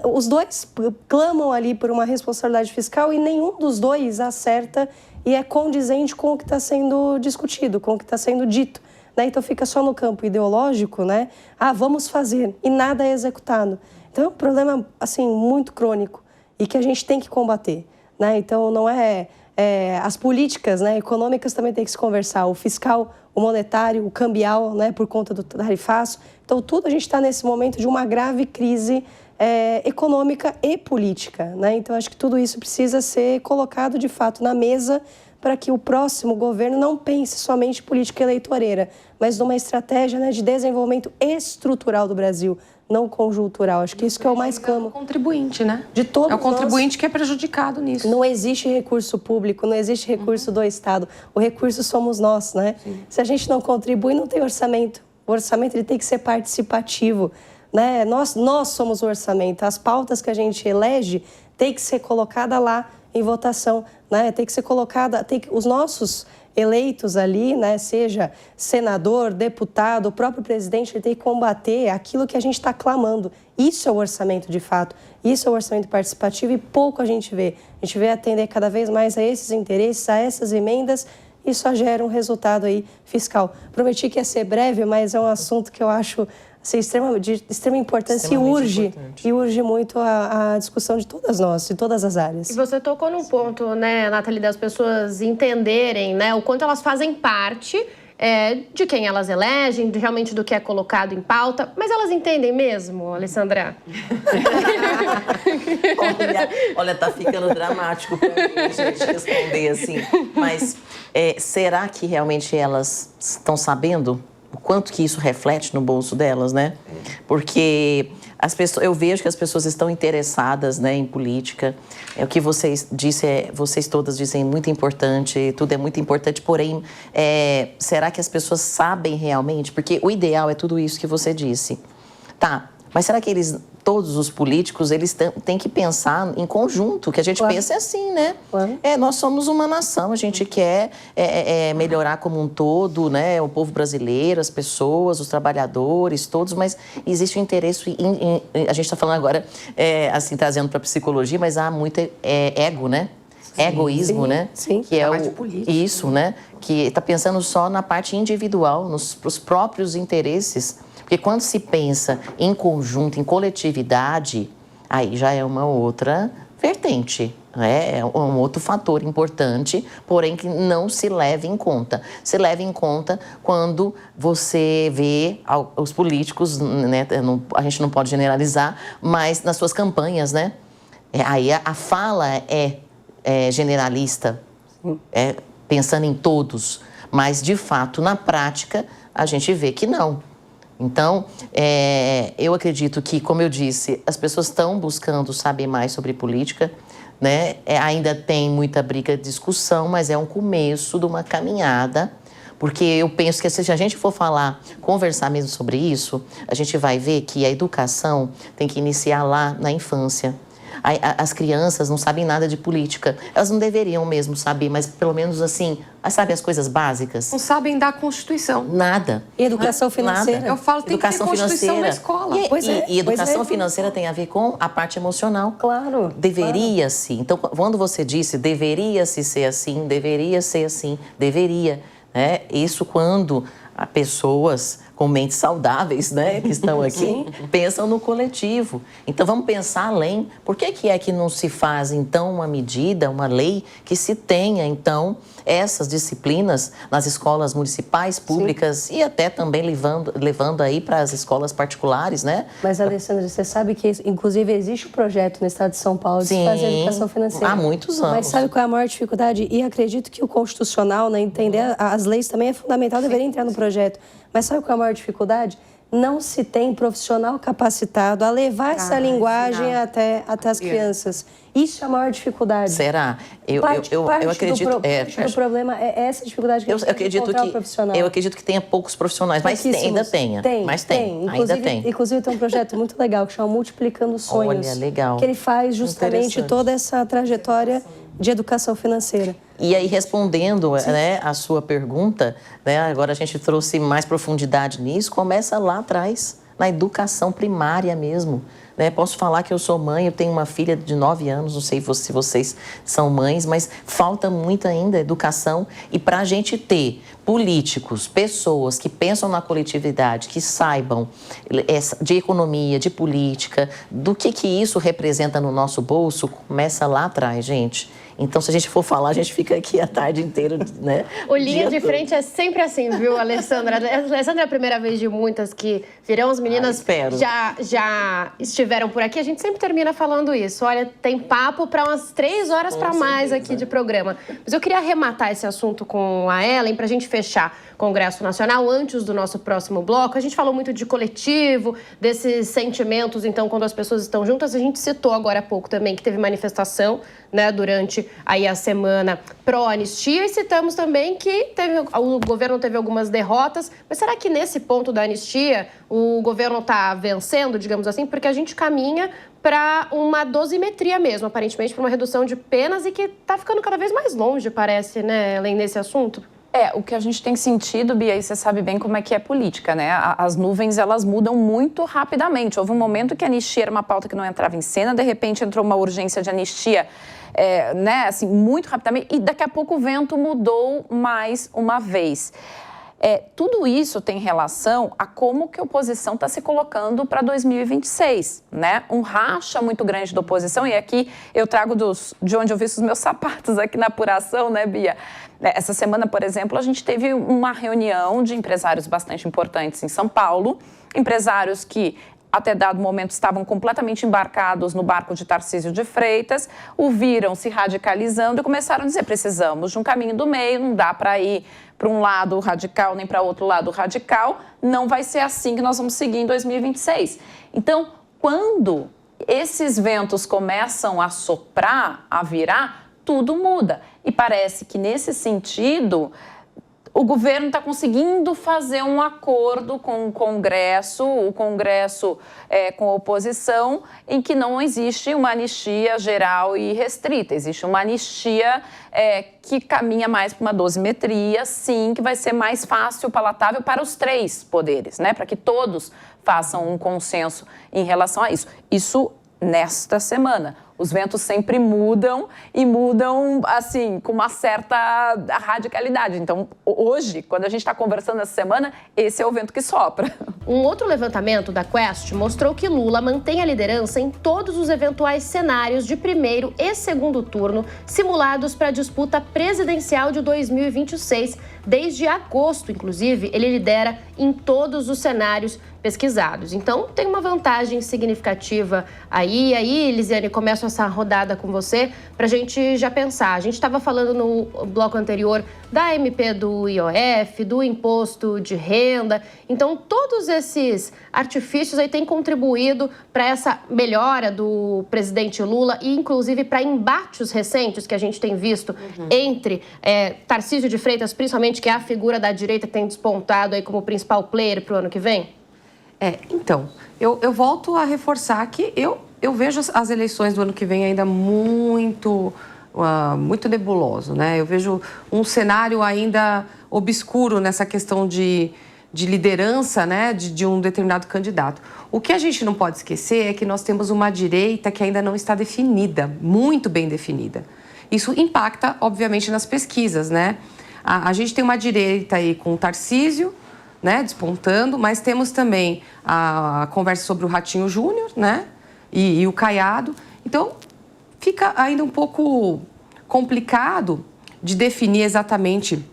os dois clamam ali por uma responsabilidade fiscal e nenhum dos dois acerta e é condizente com o que está sendo discutido, com o que está sendo dito. Né? Então fica só no campo ideológico, né? Ah, vamos fazer, e nada é executado. Então é um problema assim, muito crônico e que a gente tem que combater. Né? Então não as políticas, né, econômicas também tem que se conversar, o fiscal, o monetário, o cambial, né, por conta do tarifaço. Então tudo a gente está nesse momento de uma grave crise econômica e política, né? Então acho que tudo isso precisa ser colocado de fato na mesa para que o próximo governo não pense somente em política eleitoreira, mas numa estratégia, né, de desenvolvimento estrutural do Brasil, não conjuntural. Acho que isso que é o mais clamo. É o contribuinte, né? De todos é o contribuinte que é prejudicado nisso. Não existe recurso público, não existe recurso do Estado. O recurso somos nós, né? Sim. Se a gente não contribui, não tem orçamento. O orçamento ele tem que ser participativo. Né? Nós somos o orçamento. As pautas que a gente elege tem que ser colocada lá em votação, né? Tem que ser colocada, os nossos eleitos ali, né? Seja senador, deputado, o próprio presidente, ele tem que combater aquilo que a gente está clamando. Isso é o orçamento de fato, isso é o orçamento participativo e pouco a gente vê. A gente vê atender cada vez mais a esses interesses, a essas emendas e só gera um resultado aí fiscal. Prometi que ia ser breve, mas é um assunto que eu acho de extrema importância e urge muito a discussão de todas nós, de todas as áreas. E você tocou num ponto, né, Nathalie, das pessoas entenderem, né, o quanto elas fazem parte de quem elas elegem, realmente do que é colocado em pauta. Mas elas entendem mesmo, Alessandra? Olha, tá ficando dramático pra mim, gente, responder assim. Mas será que realmente elas estão sabendo o quanto que isso reflete no bolso delas, né? Porque eu vejo que as pessoas estão interessadas, né, em política. O que vocês todas dizem, muito importante, tudo é muito importante, porém, será que as pessoas sabem realmente? Porque o ideal é tudo isso que você disse. Tá, mas será que todos os políticos, eles têm que pensar em conjunto, que a gente pensa assim, né? Nós somos uma nação, a gente quer melhorar como um todo, né? O povo brasileiro, as pessoas, os trabalhadores, todos, mas existe um interesse a gente está falando agora, assim, trazendo para a psicologia, mas há muito ego, né? Sim, egoísmo, sim, né? Sim. Que isso, né? Que está pensando só na parte individual, nos próprios interesses. Porque quando se pensa em conjunto, em coletividade, aí já é uma outra vertente, é um outro fator importante, porém que não se leva em conta. Se leva em conta quando você vê os políticos, né, a gente não pode generalizar, mas nas suas campanhas, né? Aí a fala é generalista, pensando em todos, mas de fato, na prática, a gente vê que não. Então, eu acredito que, como eu disse, as pessoas estão buscando saber mais sobre política, né? Ainda tem muita briga, discussão, mas é um começo de uma caminhada, porque eu penso que se a gente for conversar mesmo sobre isso, a gente vai ver que a educação tem que iniciar lá na infância. As crianças não sabem nada de política. Elas não deveriam mesmo saber, mas pelo menos assim, sabe as coisas básicas? Não sabem da Constituição. Nada. E educação financeira. Eu falo, tem educação que ter Constituição na escola. E educação financeira tem a ver com a parte emocional. Claro. Deveria-se. Então, quando você disse deveria-se ser assim, deveria ser assim, deveria, né? Isso quando pessoas com mentes saudáveis, né, que estão aqui, pensam no coletivo. Então, vamos pensar além. Por que é que não se faz, então, uma medida, uma lei que se tenha, então, essas disciplinas nas escolas municipais, públicas e até também levando aí para as escolas particulares, né? Mas, Alessandra, você sabe que, inclusive, existe um projeto no estado de São Paulo de fazer educação financeira. Há muitos anos. Mas sabe qual é a maior dificuldade? E acredito que o constitucional, né, entender as leis também é fundamental, deveria entrar no projeto. Mas sabe qual é a maior dificuldade? Não se tem profissional capacitado a levar essa linguagem até as crianças. Isso é a maior dificuldade. Será? Eu acredito... Parte do problema é essa dificuldade que a gente tem de encontrar o profissional. Eu acredito que tenha poucos profissionais, mas ainda tenha. Inclusive tem um projeto muito legal que chama Multiplicando Sonhos. Olha, legal. Que ele faz justamente toda essa trajetória de educação financeira. E aí, respondendo, né, a sua pergunta, né, agora a gente trouxe mais profundidade nisso, começa lá atrás, na educação primária mesmo. Né? Posso falar que eu sou mãe, eu tenho uma filha de 9 anos, não sei se vocês são mães, mas falta muito ainda educação. E para a gente ter políticos, pessoas que pensam na coletividade, que saibam de economia, de política, do que isso representa no nosso bolso, começa lá atrás, gente. Então, se a gente for falar, a gente fica aqui a tarde inteira, né? O Linha de Frente é sempre assim, viu, Alessandra? Alessandra é a primeira vez de muitas que virão. As meninas já estiveram por aqui. A gente sempre termina falando isso. Olha, tem papo para umas 3 horas para mais aqui de programa. Mas eu queria arrematar esse assunto com a Ellen para a gente fechar o Congresso Nacional antes do nosso próximo bloco. A gente falou muito de coletivo, desses sentimentos, então, quando as pessoas estão juntas. A gente citou agora há pouco também que teve manifestação, né, durante aí a semana pró-anistia, e citamos também que o governo teve algumas derrotas, mas será que nesse ponto da anistia o governo está vencendo, digamos assim, porque a gente caminha para uma dosimetria mesmo, aparentemente para uma redução de penas, e que está ficando cada vez mais longe, parece, né, além desse assunto? O que a gente tem sentido, Bia, e você sabe bem como é que é política, né? As nuvens, elas mudam muito rapidamente. Houve um momento que a anistia era uma pauta que não entrava em cena, de repente entrou uma urgência de anistia, né, assim, muito rapidamente, e daqui a pouco o vento mudou mais uma vez. Tudo isso tem relação a como que a oposição está se colocando para 2026, né? Um racha muito grande da oposição, e aqui eu trago de onde eu vi os meus sapatos aqui na apuração, né, Bia? Essa semana, por exemplo, a gente teve uma reunião de empresários bastante importantes em São Paulo, empresários que até dado momento estavam completamente embarcados no barco de Tarcísio de Freitas, o viram se radicalizando e começaram a dizer: precisamos de um caminho do meio, não dá para ir para um lado radical nem para outro lado radical, não vai ser assim que nós vamos seguir em 2026. Então, quando esses ventos começam a soprar, a virar, tudo muda. E parece que, nesse sentido, o governo está conseguindo fazer um acordo com o Congresso com a oposição, em que não existe uma anistia geral e restrita. Existe uma anistia que caminha mais para uma dosimetria, sim, que vai ser mais fácil, palatável para os 3 poderes, né? Para que todos façam um consenso em relação a isso. Isso nesta semana. Os ventos sempre mudam, e mudam, assim, com uma certa radicalidade. Então, hoje, quando a gente está conversando essa semana, esse é o vento que sopra. Um outro levantamento da Quest mostrou que Lula mantém a liderança em todos os eventuais cenários de primeiro e segundo turno simulados para a disputa presidencial de 2026. Desde agosto, inclusive, ele lidera em todos os cenários pesquisados. Então, tem uma vantagem significativa aí. Aí, Lisiane, começo essa rodada com você para a gente já pensar. A gente estava falando no bloco anterior da MP do IOF, do imposto de renda. Então, todos esses artifícios aí têm contribuído para essa melhora do presidente Lula e, inclusive, para embates recentes que a gente tem visto entre Tarcísio de Freitas, principalmente, que é a figura da direita que tem despontado aí como principal player para o ano que vem? Então, eu volto a reforçar que eu vejo as eleições do ano que vem ainda muito nebuloso, né? Eu vejo um cenário ainda obscuro nessa questão de liderança, né, de um determinado candidato. O que a gente não pode esquecer é que nós temos uma direita que ainda não está definida, muito bem definida. Isso impacta, obviamente, nas pesquisas, né? A gente tem uma direita aí com o Tarcísio, né, despontando, mas temos também a conversa sobre o Ratinho Júnior, né, e o Caiado. Então, fica ainda um pouco complicado de definir exatamente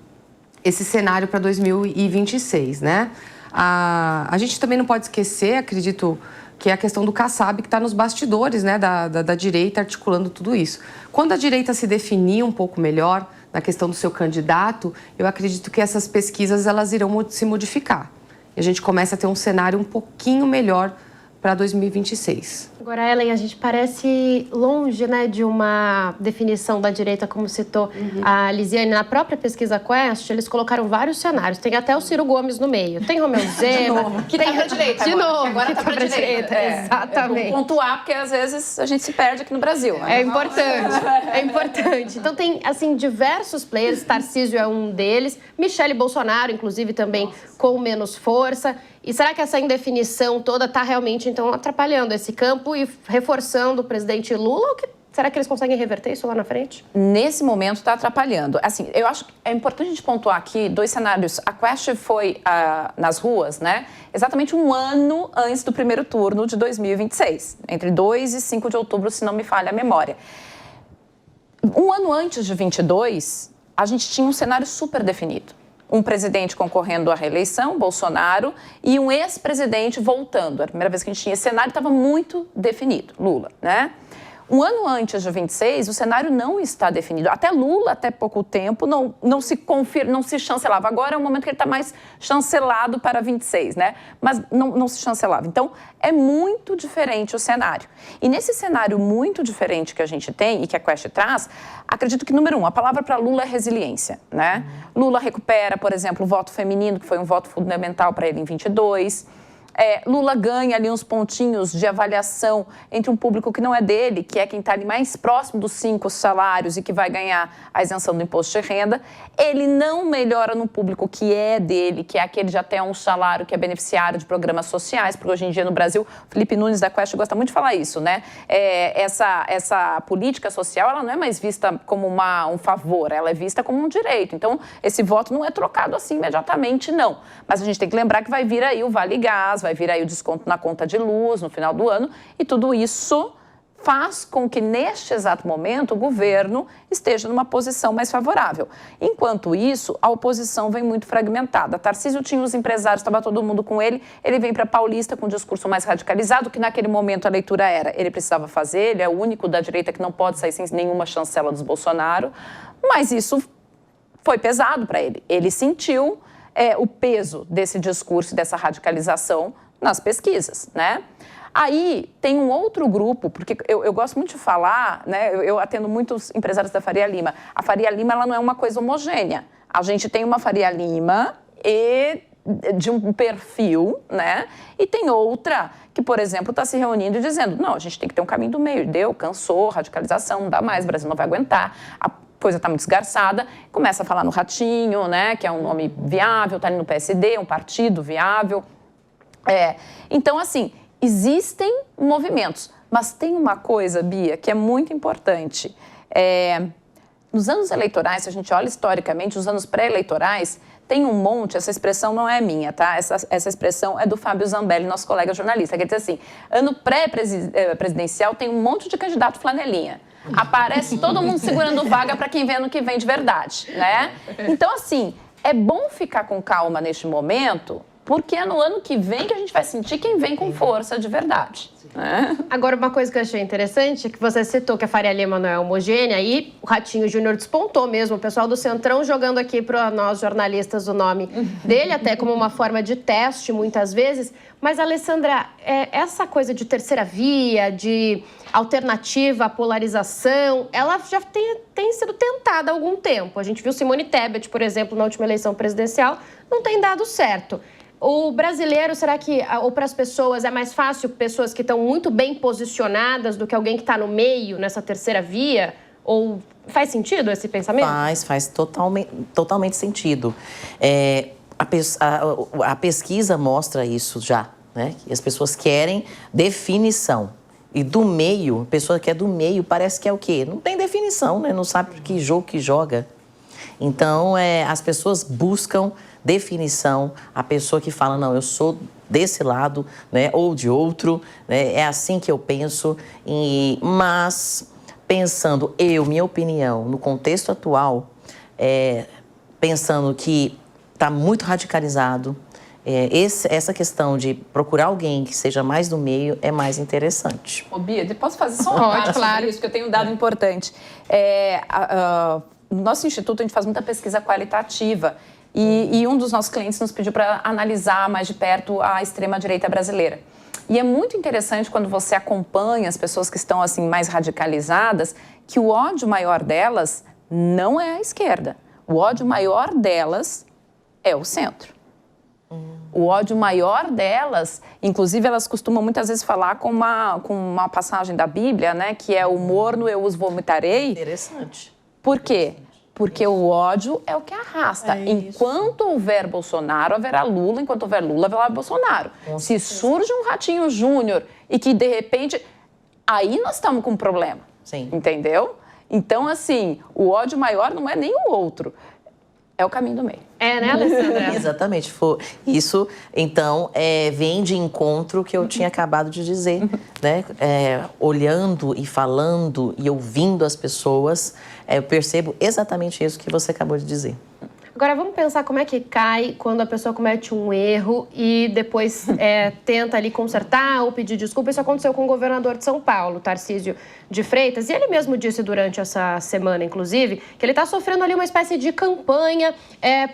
esse cenário para 2026, né? A gente também não pode esquecer, acredito, que é a questão do Kassab, que está nos bastidores, né, da direita, articulando tudo isso. Quando a direita se definir um pouco melhor na questão do seu candidato, eu acredito que essas pesquisas elas irão se modificar. E a gente começa a ter um cenário um pouquinho melhor para 2026. Agora, Ellen, a gente parece longe, né, de uma definição da direita, como citou a Lisiane. Na própria pesquisa Quest, eles colocaram vários cenários. Tem até o Ciro Gomes no meio. Tem Romeu Zema. Que tá pra direita De agora, novo, que agora que tá pra direita. Exatamente. Pontuar, porque às vezes a gente se perde aqui no Brasil. É importante, é importante. Então tem, assim, diversos players, Tarcísio é um deles, Michele Bolsonaro, inclusive, também com menos força. E será que essa indefinição toda está realmente, então, atrapalhando esse campo e reforçando o presidente Lula? Ou será que eles conseguem reverter isso lá na frente? Nesse momento está atrapalhando. Assim, eu acho que é importante a gente pontuar aqui 2 cenários. A Quest foi nas ruas, né? Exatamente um ano antes do primeiro turno de 2026. Entre 2 e 5 de outubro, se não me falha a memória. Um ano antes de 22, a gente tinha um cenário super definido. Um presidente concorrendo à reeleição, Bolsonaro, e um ex-presidente voltando. Era a primeira vez que a gente tinha esse cenário, estava muito definido, Lula, né? Um ano antes de 26, o cenário não está definido. Até Lula, até pouco tempo, não se confirma, não se chancelava. Agora é o momento que ele está mais chancelado para 26, né? Mas não se chancelava. Então, é muito diferente o cenário. E nesse cenário muito diferente que a gente tem e que a Quest traz, acredito que, número 1, a palavra para Lula é resiliência, né? Lula recupera, por exemplo, o voto feminino, que foi um voto fundamental para ele em 22. Lula ganha ali uns pontinhos de avaliação entre um público que não é dele, que é quem está ali mais próximo dos 5 salários e que vai ganhar a isenção do imposto de renda. Ele não melhora no público que é dele, que é aquele de até um salário, que é beneficiário de programas sociais, porque hoje em dia no Brasil, Felipe Nunes da Quest gosta muito de falar isso, né? Essa política social, ela não é mais vista como um favor, ela é vista como um direito. Então, esse voto não é trocado assim imediatamente, não. Mas a gente tem que lembrar que vai vir aí o Vale Gás, vai vir aí o desconto na conta de luz no final do ano, e tudo isso faz com que, neste exato momento, o governo esteja numa posição mais favorável. Enquanto isso, a oposição vem muito fragmentada. Tarcísio tinha os empresários, estava todo mundo com ele, ele vem para Paulista com um discurso mais radicalizado, que naquele momento a leitura era, ele precisava fazer, ele é o único da direita que não pode sair sem nenhuma chancela dos Bolsonaro, mas isso foi pesado para ele. Ele sentiu o peso desse discurso e dessa radicalização nas pesquisas, né? Aí tem um outro grupo, porque eu gosto muito de falar, né? Eu atendo muitos empresários da Faria Lima. A Faria Lima, ela não é uma coisa homogênea. A gente tem uma Faria Lima de um perfil, né? E tem outra que, por exemplo, está se reunindo e dizendo, não, a gente tem que ter um caminho do meio. Cansou, radicalização, não dá mais, o Brasil não vai aguentar. A coisa está muito esgarçada, começa a falar no Ratinho, né, que é um nome viável, está ali no PSD, um partido viável. Então, assim, existem movimentos, mas tem uma coisa, Bia, que é muito importante. Nos anos eleitorais, se a gente olha historicamente, os anos pré-eleitorais, tem um monte, essa expressão não é minha, tá? Essa expressão é do Fábio Zambelli, nosso colega jornalista, que diz assim, ano pré-presidencial tem um monte de candidato flanelinha. Aparece todo mundo segurando vaga para quem vem ano que vem de verdade, né? Então, assim, é bom ficar com calma neste momento, porque é no ano que vem que a gente vai sentir quem vem com força de verdade. Né? Agora, uma coisa que eu achei interessante, que você citou que a Faria Lima não é homogênea, e o Ratinho Júnior despontou mesmo, o pessoal do Centrão jogando aqui para nós jornalistas o nome dele, até como uma forma de teste, muitas vezes. Mas, Alessandra, essa coisa de terceira via, de alternativa à polarização, ela já tem sido tentada há algum tempo. A gente viu Simone Tebet, por exemplo, na última eleição presidencial, não tem dado certo. O brasileiro, será que, ou para as pessoas, é mais fácil pessoas que estão muito bem posicionadas do que alguém que está no meio, nessa terceira via? Ou faz sentido esse pensamento? Faz totalmente sentido. A pesquisa mostra isso já, né? Que as pessoas querem definição. E do meio, a pessoa que é do meio parece que é o quê? Não tem definição, né? Não sabe que jogo que joga. Então, as pessoas buscam definição, a pessoa que fala, não, eu sou desse lado, né, ou de outro, né, é assim que eu penso, mas pensando minha opinião, no contexto atual, pensando que está muito radicalizado, essa questão de procurar alguém que seja mais do meio é mais interessante. Ô, Bia, posso fazer só uma parte sobre isso, que eu tenho um dado importante. No nosso instituto, a gente faz muita pesquisa qualitativa e um dos nossos clientes nos pediu para analisar mais de perto a extrema-direita brasileira. E é muito interessante quando você acompanha as pessoas que estão assim mais radicalizadas, que o ódio maior delas não é a esquerda. O ódio maior delas é o centro. O ódio maior delas, inclusive elas costumam muitas vezes falar com uma passagem da Bíblia, né, que é o morno eu os vomitarei. Interessante. Por quê? Porque o ódio é o que arrasta. Enquanto houver Bolsonaro, haverá Lula. Enquanto houver Lula, haverá Bolsonaro. Se surge um Ratinho Júnior e que, de repente... Aí nós estamos com um problema. Sim. Entendeu? Então, assim, o ódio maior não é nem o outro. É o caminho do meio. Né, Alessandra? Exatamente. Isso, então, vem de encontro que eu tinha acabado de dizer, né? Olhando e falando e ouvindo as pessoas, eu percebo exatamente isso que você acabou de dizer. Agora, vamos pensar como é que cai quando a pessoa comete um erro e depois tenta ali consertar ou pedir desculpa. Isso aconteceu com o governador de São Paulo, Tarcísio de Freitas, e ele mesmo disse durante essa semana, inclusive, que ele está sofrendo ali uma espécie de campanha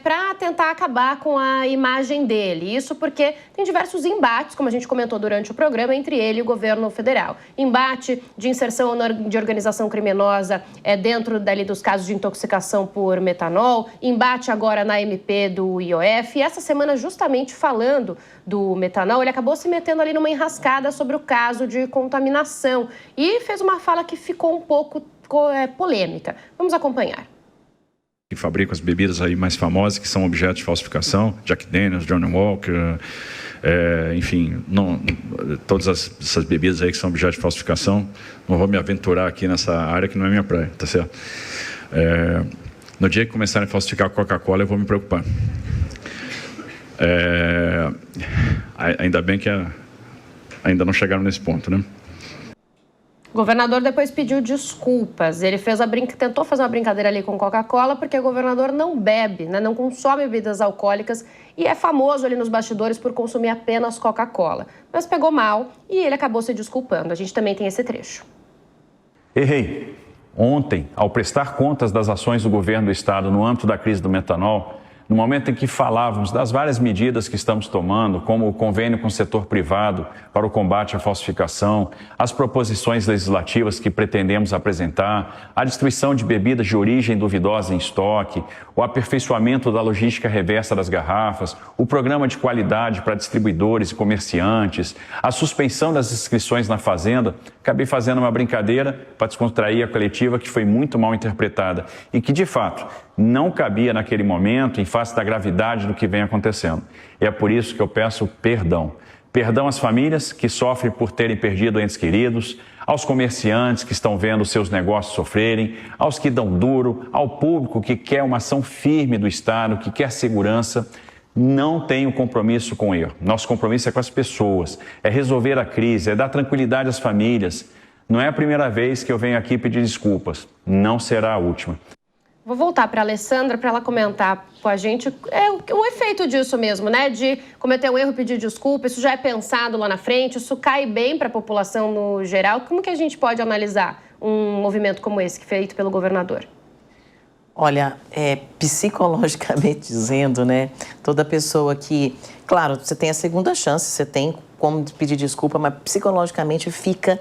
para tentar acabar com a imagem dele. Isso porque tem diversos embates, como a gente comentou durante o programa, entre ele e o governo federal. Embate de inserção de organização criminosa dentro dali dos casos de intoxicação por metanol, embate agora na MP do IOF, e essa semana justamente falando do metanol, ele acabou se metendo ali numa enrascada sobre o caso de contaminação e fez uma fala que ficou um pouco polêmica. Vamos acompanhar. Que fabricam as bebidas aí mais famosas, que são objetos de falsificação, Jack Daniels, Johnny Walker, enfim, todas essas bebidas aí que são objetos de falsificação. Não vou me aventurar aqui nessa área que não é minha praia, tá certo? No dia que começarem a falsificar a Coca-Cola, eu vou me preocupar. Ainda bem que ainda não chegaram nesse ponto, né? O governador depois pediu desculpas. Ele tentou fazer uma brincadeira ali com Coca-Cola, porque o governador não bebe, né? Não consome bebidas alcoólicas e é famoso ali nos bastidores por consumir apenas Coca-Cola. Mas pegou mal e ele acabou se desculpando. A gente também tem esse trecho. Errei. Ontem, ao prestar contas das ações do governo do estado no âmbito da crise do metanol, no momento em que falávamos das várias medidas que estamos tomando, como o convênio com o setor privado para o combate à falsificação, as proposições legislativas que pretendemos apresentar, a distribuição de bebidas de origem duvidosa em estoque, o aperfeiçoamento da logística reversa das garrafas, o programa de qualidade para distribuidores e comerciantes, a suspensão das inscrições na Fazenda, acabei fazendo uma brincadeira para descontrair a coletiva que foi muito mal interpretada e que, de fato, não cabia naquele momento em face da gravidade do que vem acontecendo. E é por isso que eu peço perdão. Perdão às famílias que sofrem por terem perdido entes queridos, aos comerciantes que estão vendo seus negócios sofrerem, aos que dão duro, ao público que quer uma ação firme do Estado, que quer segurança. Não tenho compromisso com o erro. Nosso compromisso é com as pessoas, é resolver a crise, é dar tranquilidade às famílias. Não é a primeira vez que eu venho aqui pedir desculpas. Não será a última. Vou voltar para a Alessandra para ela comentar com a gente o efeito disso mesmo, né? De cometer um erro e pedir desculpa, isso já é pensado lá na frente, isso cai bem para a população no geral. Como que a gente pode analisar um movimento como esse feito pelo governador? Olha, psicologicamente dizendo, né? Toda pessoa que... Claro, você tem a segunda chance, você tem como pedir desculpa, mas psicologicamente fica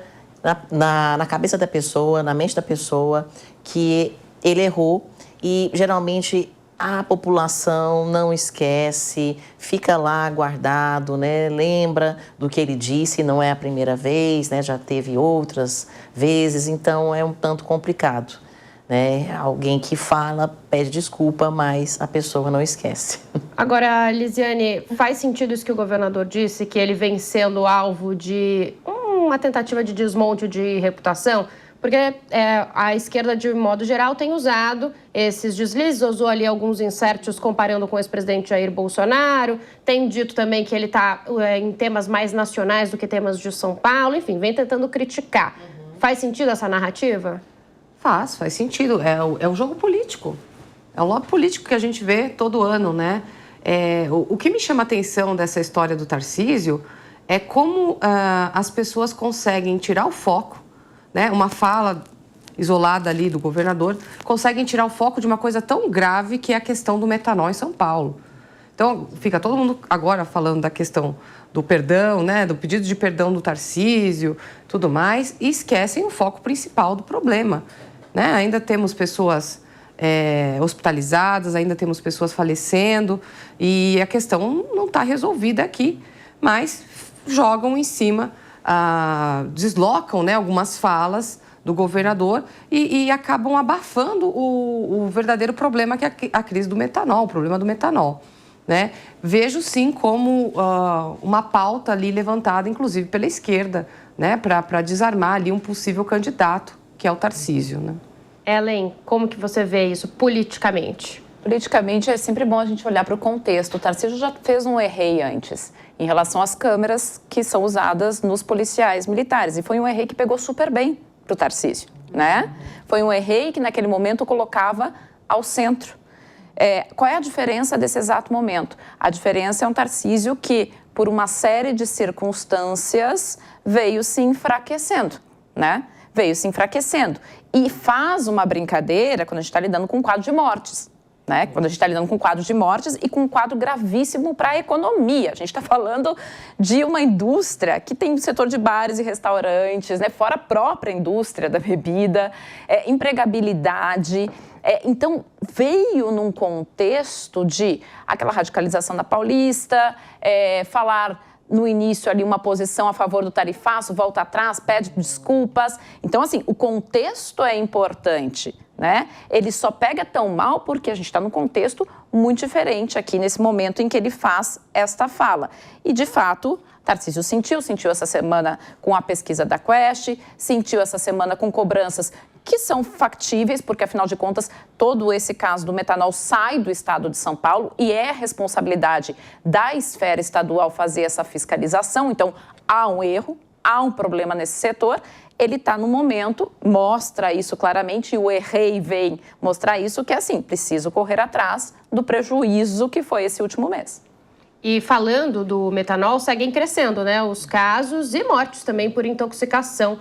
na cabeça da pessoa, na mente da pessoa, que ele errou e geralmente a população não esquece, fica lá guardado, né? Lembra do que ele disse, não é a primeira vez, né? Já teve outras vezes, então é um tanto complicado, né? Alguém que fala, pede desculpa, mas a pessoa não esquece. Agora, Lisiane, faz sentido isso que o governador disse, que ele vem sendo alvo de uma tentativa de desmonte de reputação? Porque a esquerda, de modo geral, tem usado esses deslizes, usou ali alguns insértios comparando com o ex-presidente Jair Bolsonaro, tem dito também que ele está em temas mais nacionais do que temas de São Paulo, enfim, vem tentando criticar. Faz sentido essa narrativa? Faz sentido. É um jogo político. É um lobby político que a gente vê todo ano, né? O que me chama a atenção dessa história do Tarcísio é como as pessoas conseguem tirar o foco, né? Uma fala isolada ali do governador, conseguem tirar o foco de uma coisa tão grave que é a questão do metanol em São Paulo. Então, fica todo mundo agora falando da questão do perdão, né? Do pedido de perdão do Tarcísio, tudo mais, e esquecem o foco principal do problema, né? Ainda temos pessoas hospitalizadas, ainda temos pessoas falecendo e a questão não está resolvida aqui, mas jogam em cima, deslocam, né, algumas falas do governador e acabam abafando o verdadeiro problema que é a crise do metanol, o problema do metanol, né? Vejo sim como uma pauta ali levantada, inclusive pela esquerda, né, para desarmar ali um possível candidato, que é o Tarcísio, né? Ellen, como que você vê isso politicamente? Politicamente é sempre bom a gente olhar para o contexto. O Tarcísio já fez um errei antes, em relação às câmeras que são usadas nos policiais militares. E foi um errei que pegou super bem para o Tarcísio, né? Foi um errei que naquele momento colocava ao centro. Qual é a diferença desse exato momento? A diferença é um Tarcísio que, por uma série de circunstâncias, veio se enfraquecendo, né? Veio se enfraquecendo e faz uma brincadeira quando a gente está lidando com um quadro de mortes, né? Quando a gente está lidando com um quadro de mortes e com um quadro gravíssimo para a economia. A gente está falando de uma indústria que tem o setor de bares e restaurantes, né? Fora a própria indústria da bebida, empregabilidade. Então, veio num contexto de aquela radicalização da Paulista, falar no início ali uma posição a favor do tarifaço, volta atrás, pede desculpas. Então, assim, o contexto é importante, né? Ele só pega tão mal porque a gente está num contexto muito diferente aqui nesse momento em que ele faz esta fala. E, de fato, Tarcísio sentiu essa semana com a pesquisa da Quest, sentiu essa semana com cobranças que são factíveis, porque, afinal de contas, todo esse caso do metanol sai do estado de São Paulo e é responsabilidade da esfera estadual fazer essa fiscalização. Então, há um erro, há um problema nesse setor. Ele está no momento, mostra isso claramente, e o errei vem mostrar isso, que é assim, preciso correr atrás do prejuízo que foi esse último mês. E falando do metanol, seguem crescendo, né? Os casos e mortes também por intoxicação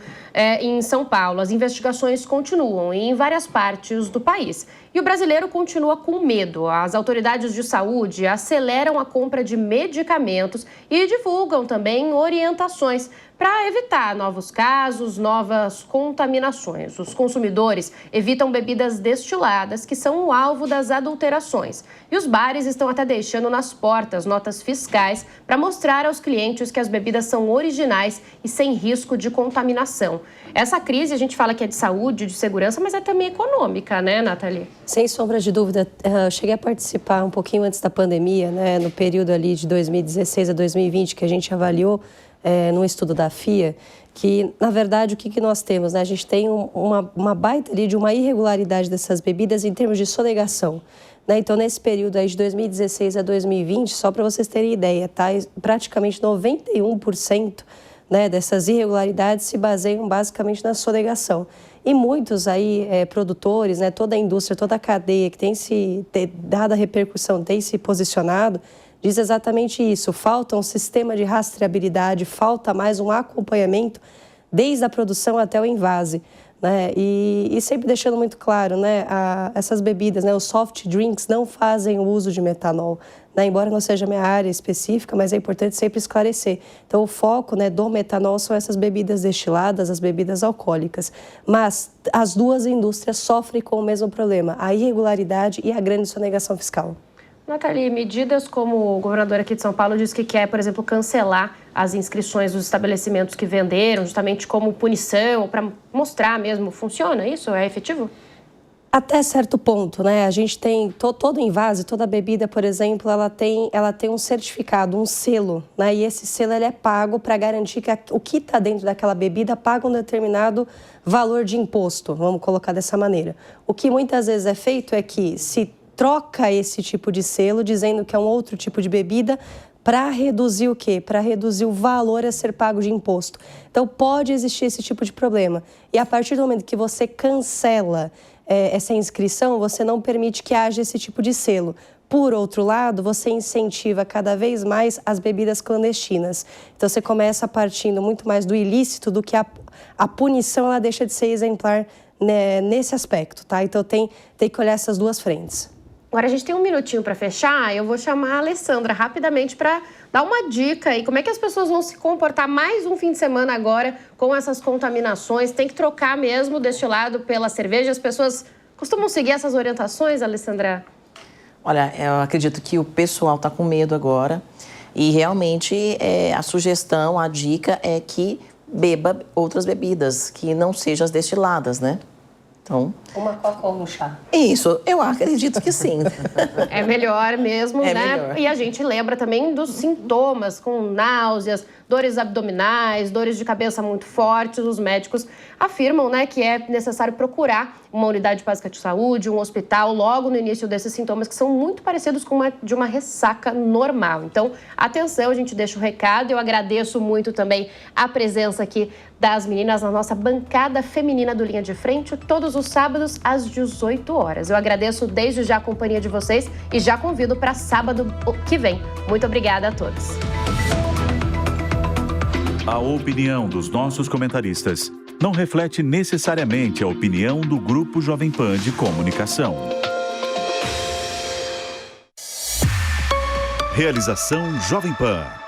em São Paulo. As investigações continuam em várias partes do país. E o brasileiro continua com medo. As autoridades de saúde aceleram a compra de medicamentos e divulgam também orientações para evitar novos casos, novas contaminações. Os consumidores evitam bebidas destiladas, que são o alvo das adulterações. E os bares estão até deixando nas portas notas fiscais para mostrar aos clientes que as bebidas são originais e sem risco de contaminação. Essa crise, a gente fala que é de saúde, de segurança, mas é também econômica, né, Nathalie? Sem sombra de dúvida. Eu cheguei a participar um pouquinho antes da pandemia, né, no período ali de 2016 a 2020, que a gente avaliou num estudo da FIA, que, na verdade, o que nós temos? Né? A gente tem uma baita ali de uma irregularidade dessas bebidas em termos de sonegação. Né? Então, nesse período aí de 2016 a 2020, só para vocês terem ideia, tá? Praticamente 91%, né, dessas irregularidades se baseiam basicamente na sonegação. E muitos aí produtores, né, toda a indústria, toda a cadeia que tem dada a repercussão, tem se posicionado, diz exatamente isso. Falta um sistema de rastreabilidade, falta mais um acompanhamento desde a produção até o envase. Né? E sempre deixando muito claro, né, essas bebidas, né, os soft drinks não fazem o uso de metanol. Né? Embora não seja a minha área específica, mas é importante sempre esclarecer. Então, o foco, né, do metanol são essas bebidas destiladas, as bebidas alcoólicas. Mas as duas indústrias sofrem com o mesmo problema, a irregularidade e a grande sonegação fiscal. Nathalie, medidas como o governador aqui de São Paulo disse que quer, por exemplo, cancelar as inscrições dos estabelecimentos que venderam, justamente como punição, para mostrar mesmo, funciona isso? É efetivo? Até certo ponto, né? A gente tem todo invase, toda bebida, por exemplo, ela tem um certificado, um selo, né? E esse selo ele é pago para garantir que o que está dentro daquela bebida paga um determinado valor de imposto, vamos colocar dessa maneira. O que muitas vezes é feito é que se troca esse tipo de selo, dizendo que é um outro tipo de bebida, para reduzir o quê? Para reduzir o valor a ser pago de imposto. Então, pode existir esse tipo de problema. E a partir do momento que você cancela essa inscrição, você não permite que haja esse tipo de selo. Por outro lado, você incentiva cada vez mais as bebidas clandestinas. Então, você começa partindo muito mais do ilícito do que a punição, ela deixa de ser exemplar, né, nesse aspecto, tá? Então, tem que olhar essas duas frentes. Agora, a gente tem um minutinho para fechar. Eu vou chamar a Alessandra rapidamente para dar uma dica aí. Como é que as pessoas vão se comportar mais um fim de semana agora com essas contaminações? Tem que trocar mesmo destilado pela cerveja? As pessoas costumam seguir essas orientações, Alessandra? Olha, eu acredito que o pessoal está com medo agora e realmente a sugestão, a dica é que beba outras bebidas, que não sejam as destiladas, né? Então, uma coca ou um chá? Isso, eu acredito que sim. É melhor mesmo, né? Melhor. E a gente lembra também dos sintomas, com náuseas, dores abdominais, dores de cabeça muito fortes. Os médicos afirmam, né, que é necessário procurar uma unidade básica de saúde, um hospital, logo no início desses sintomas, que são muito parecidos com de uma ressaca normal. Então, atenção, a gente deixa o recado. Eu agradeço muito também a presença aqui das meninas na nossa bancada feminina do Linha de Frente, todos os sábados às 18 horas. Eu agradeço desde já a companhia de vocês e já convido para sábado que vem. Muito obrigada a todos. A opinião dos nossos comentaristas não reflete necessariamente a opinião do Grupo Jovem Pan de Comunicação. Realização Jovem Pan.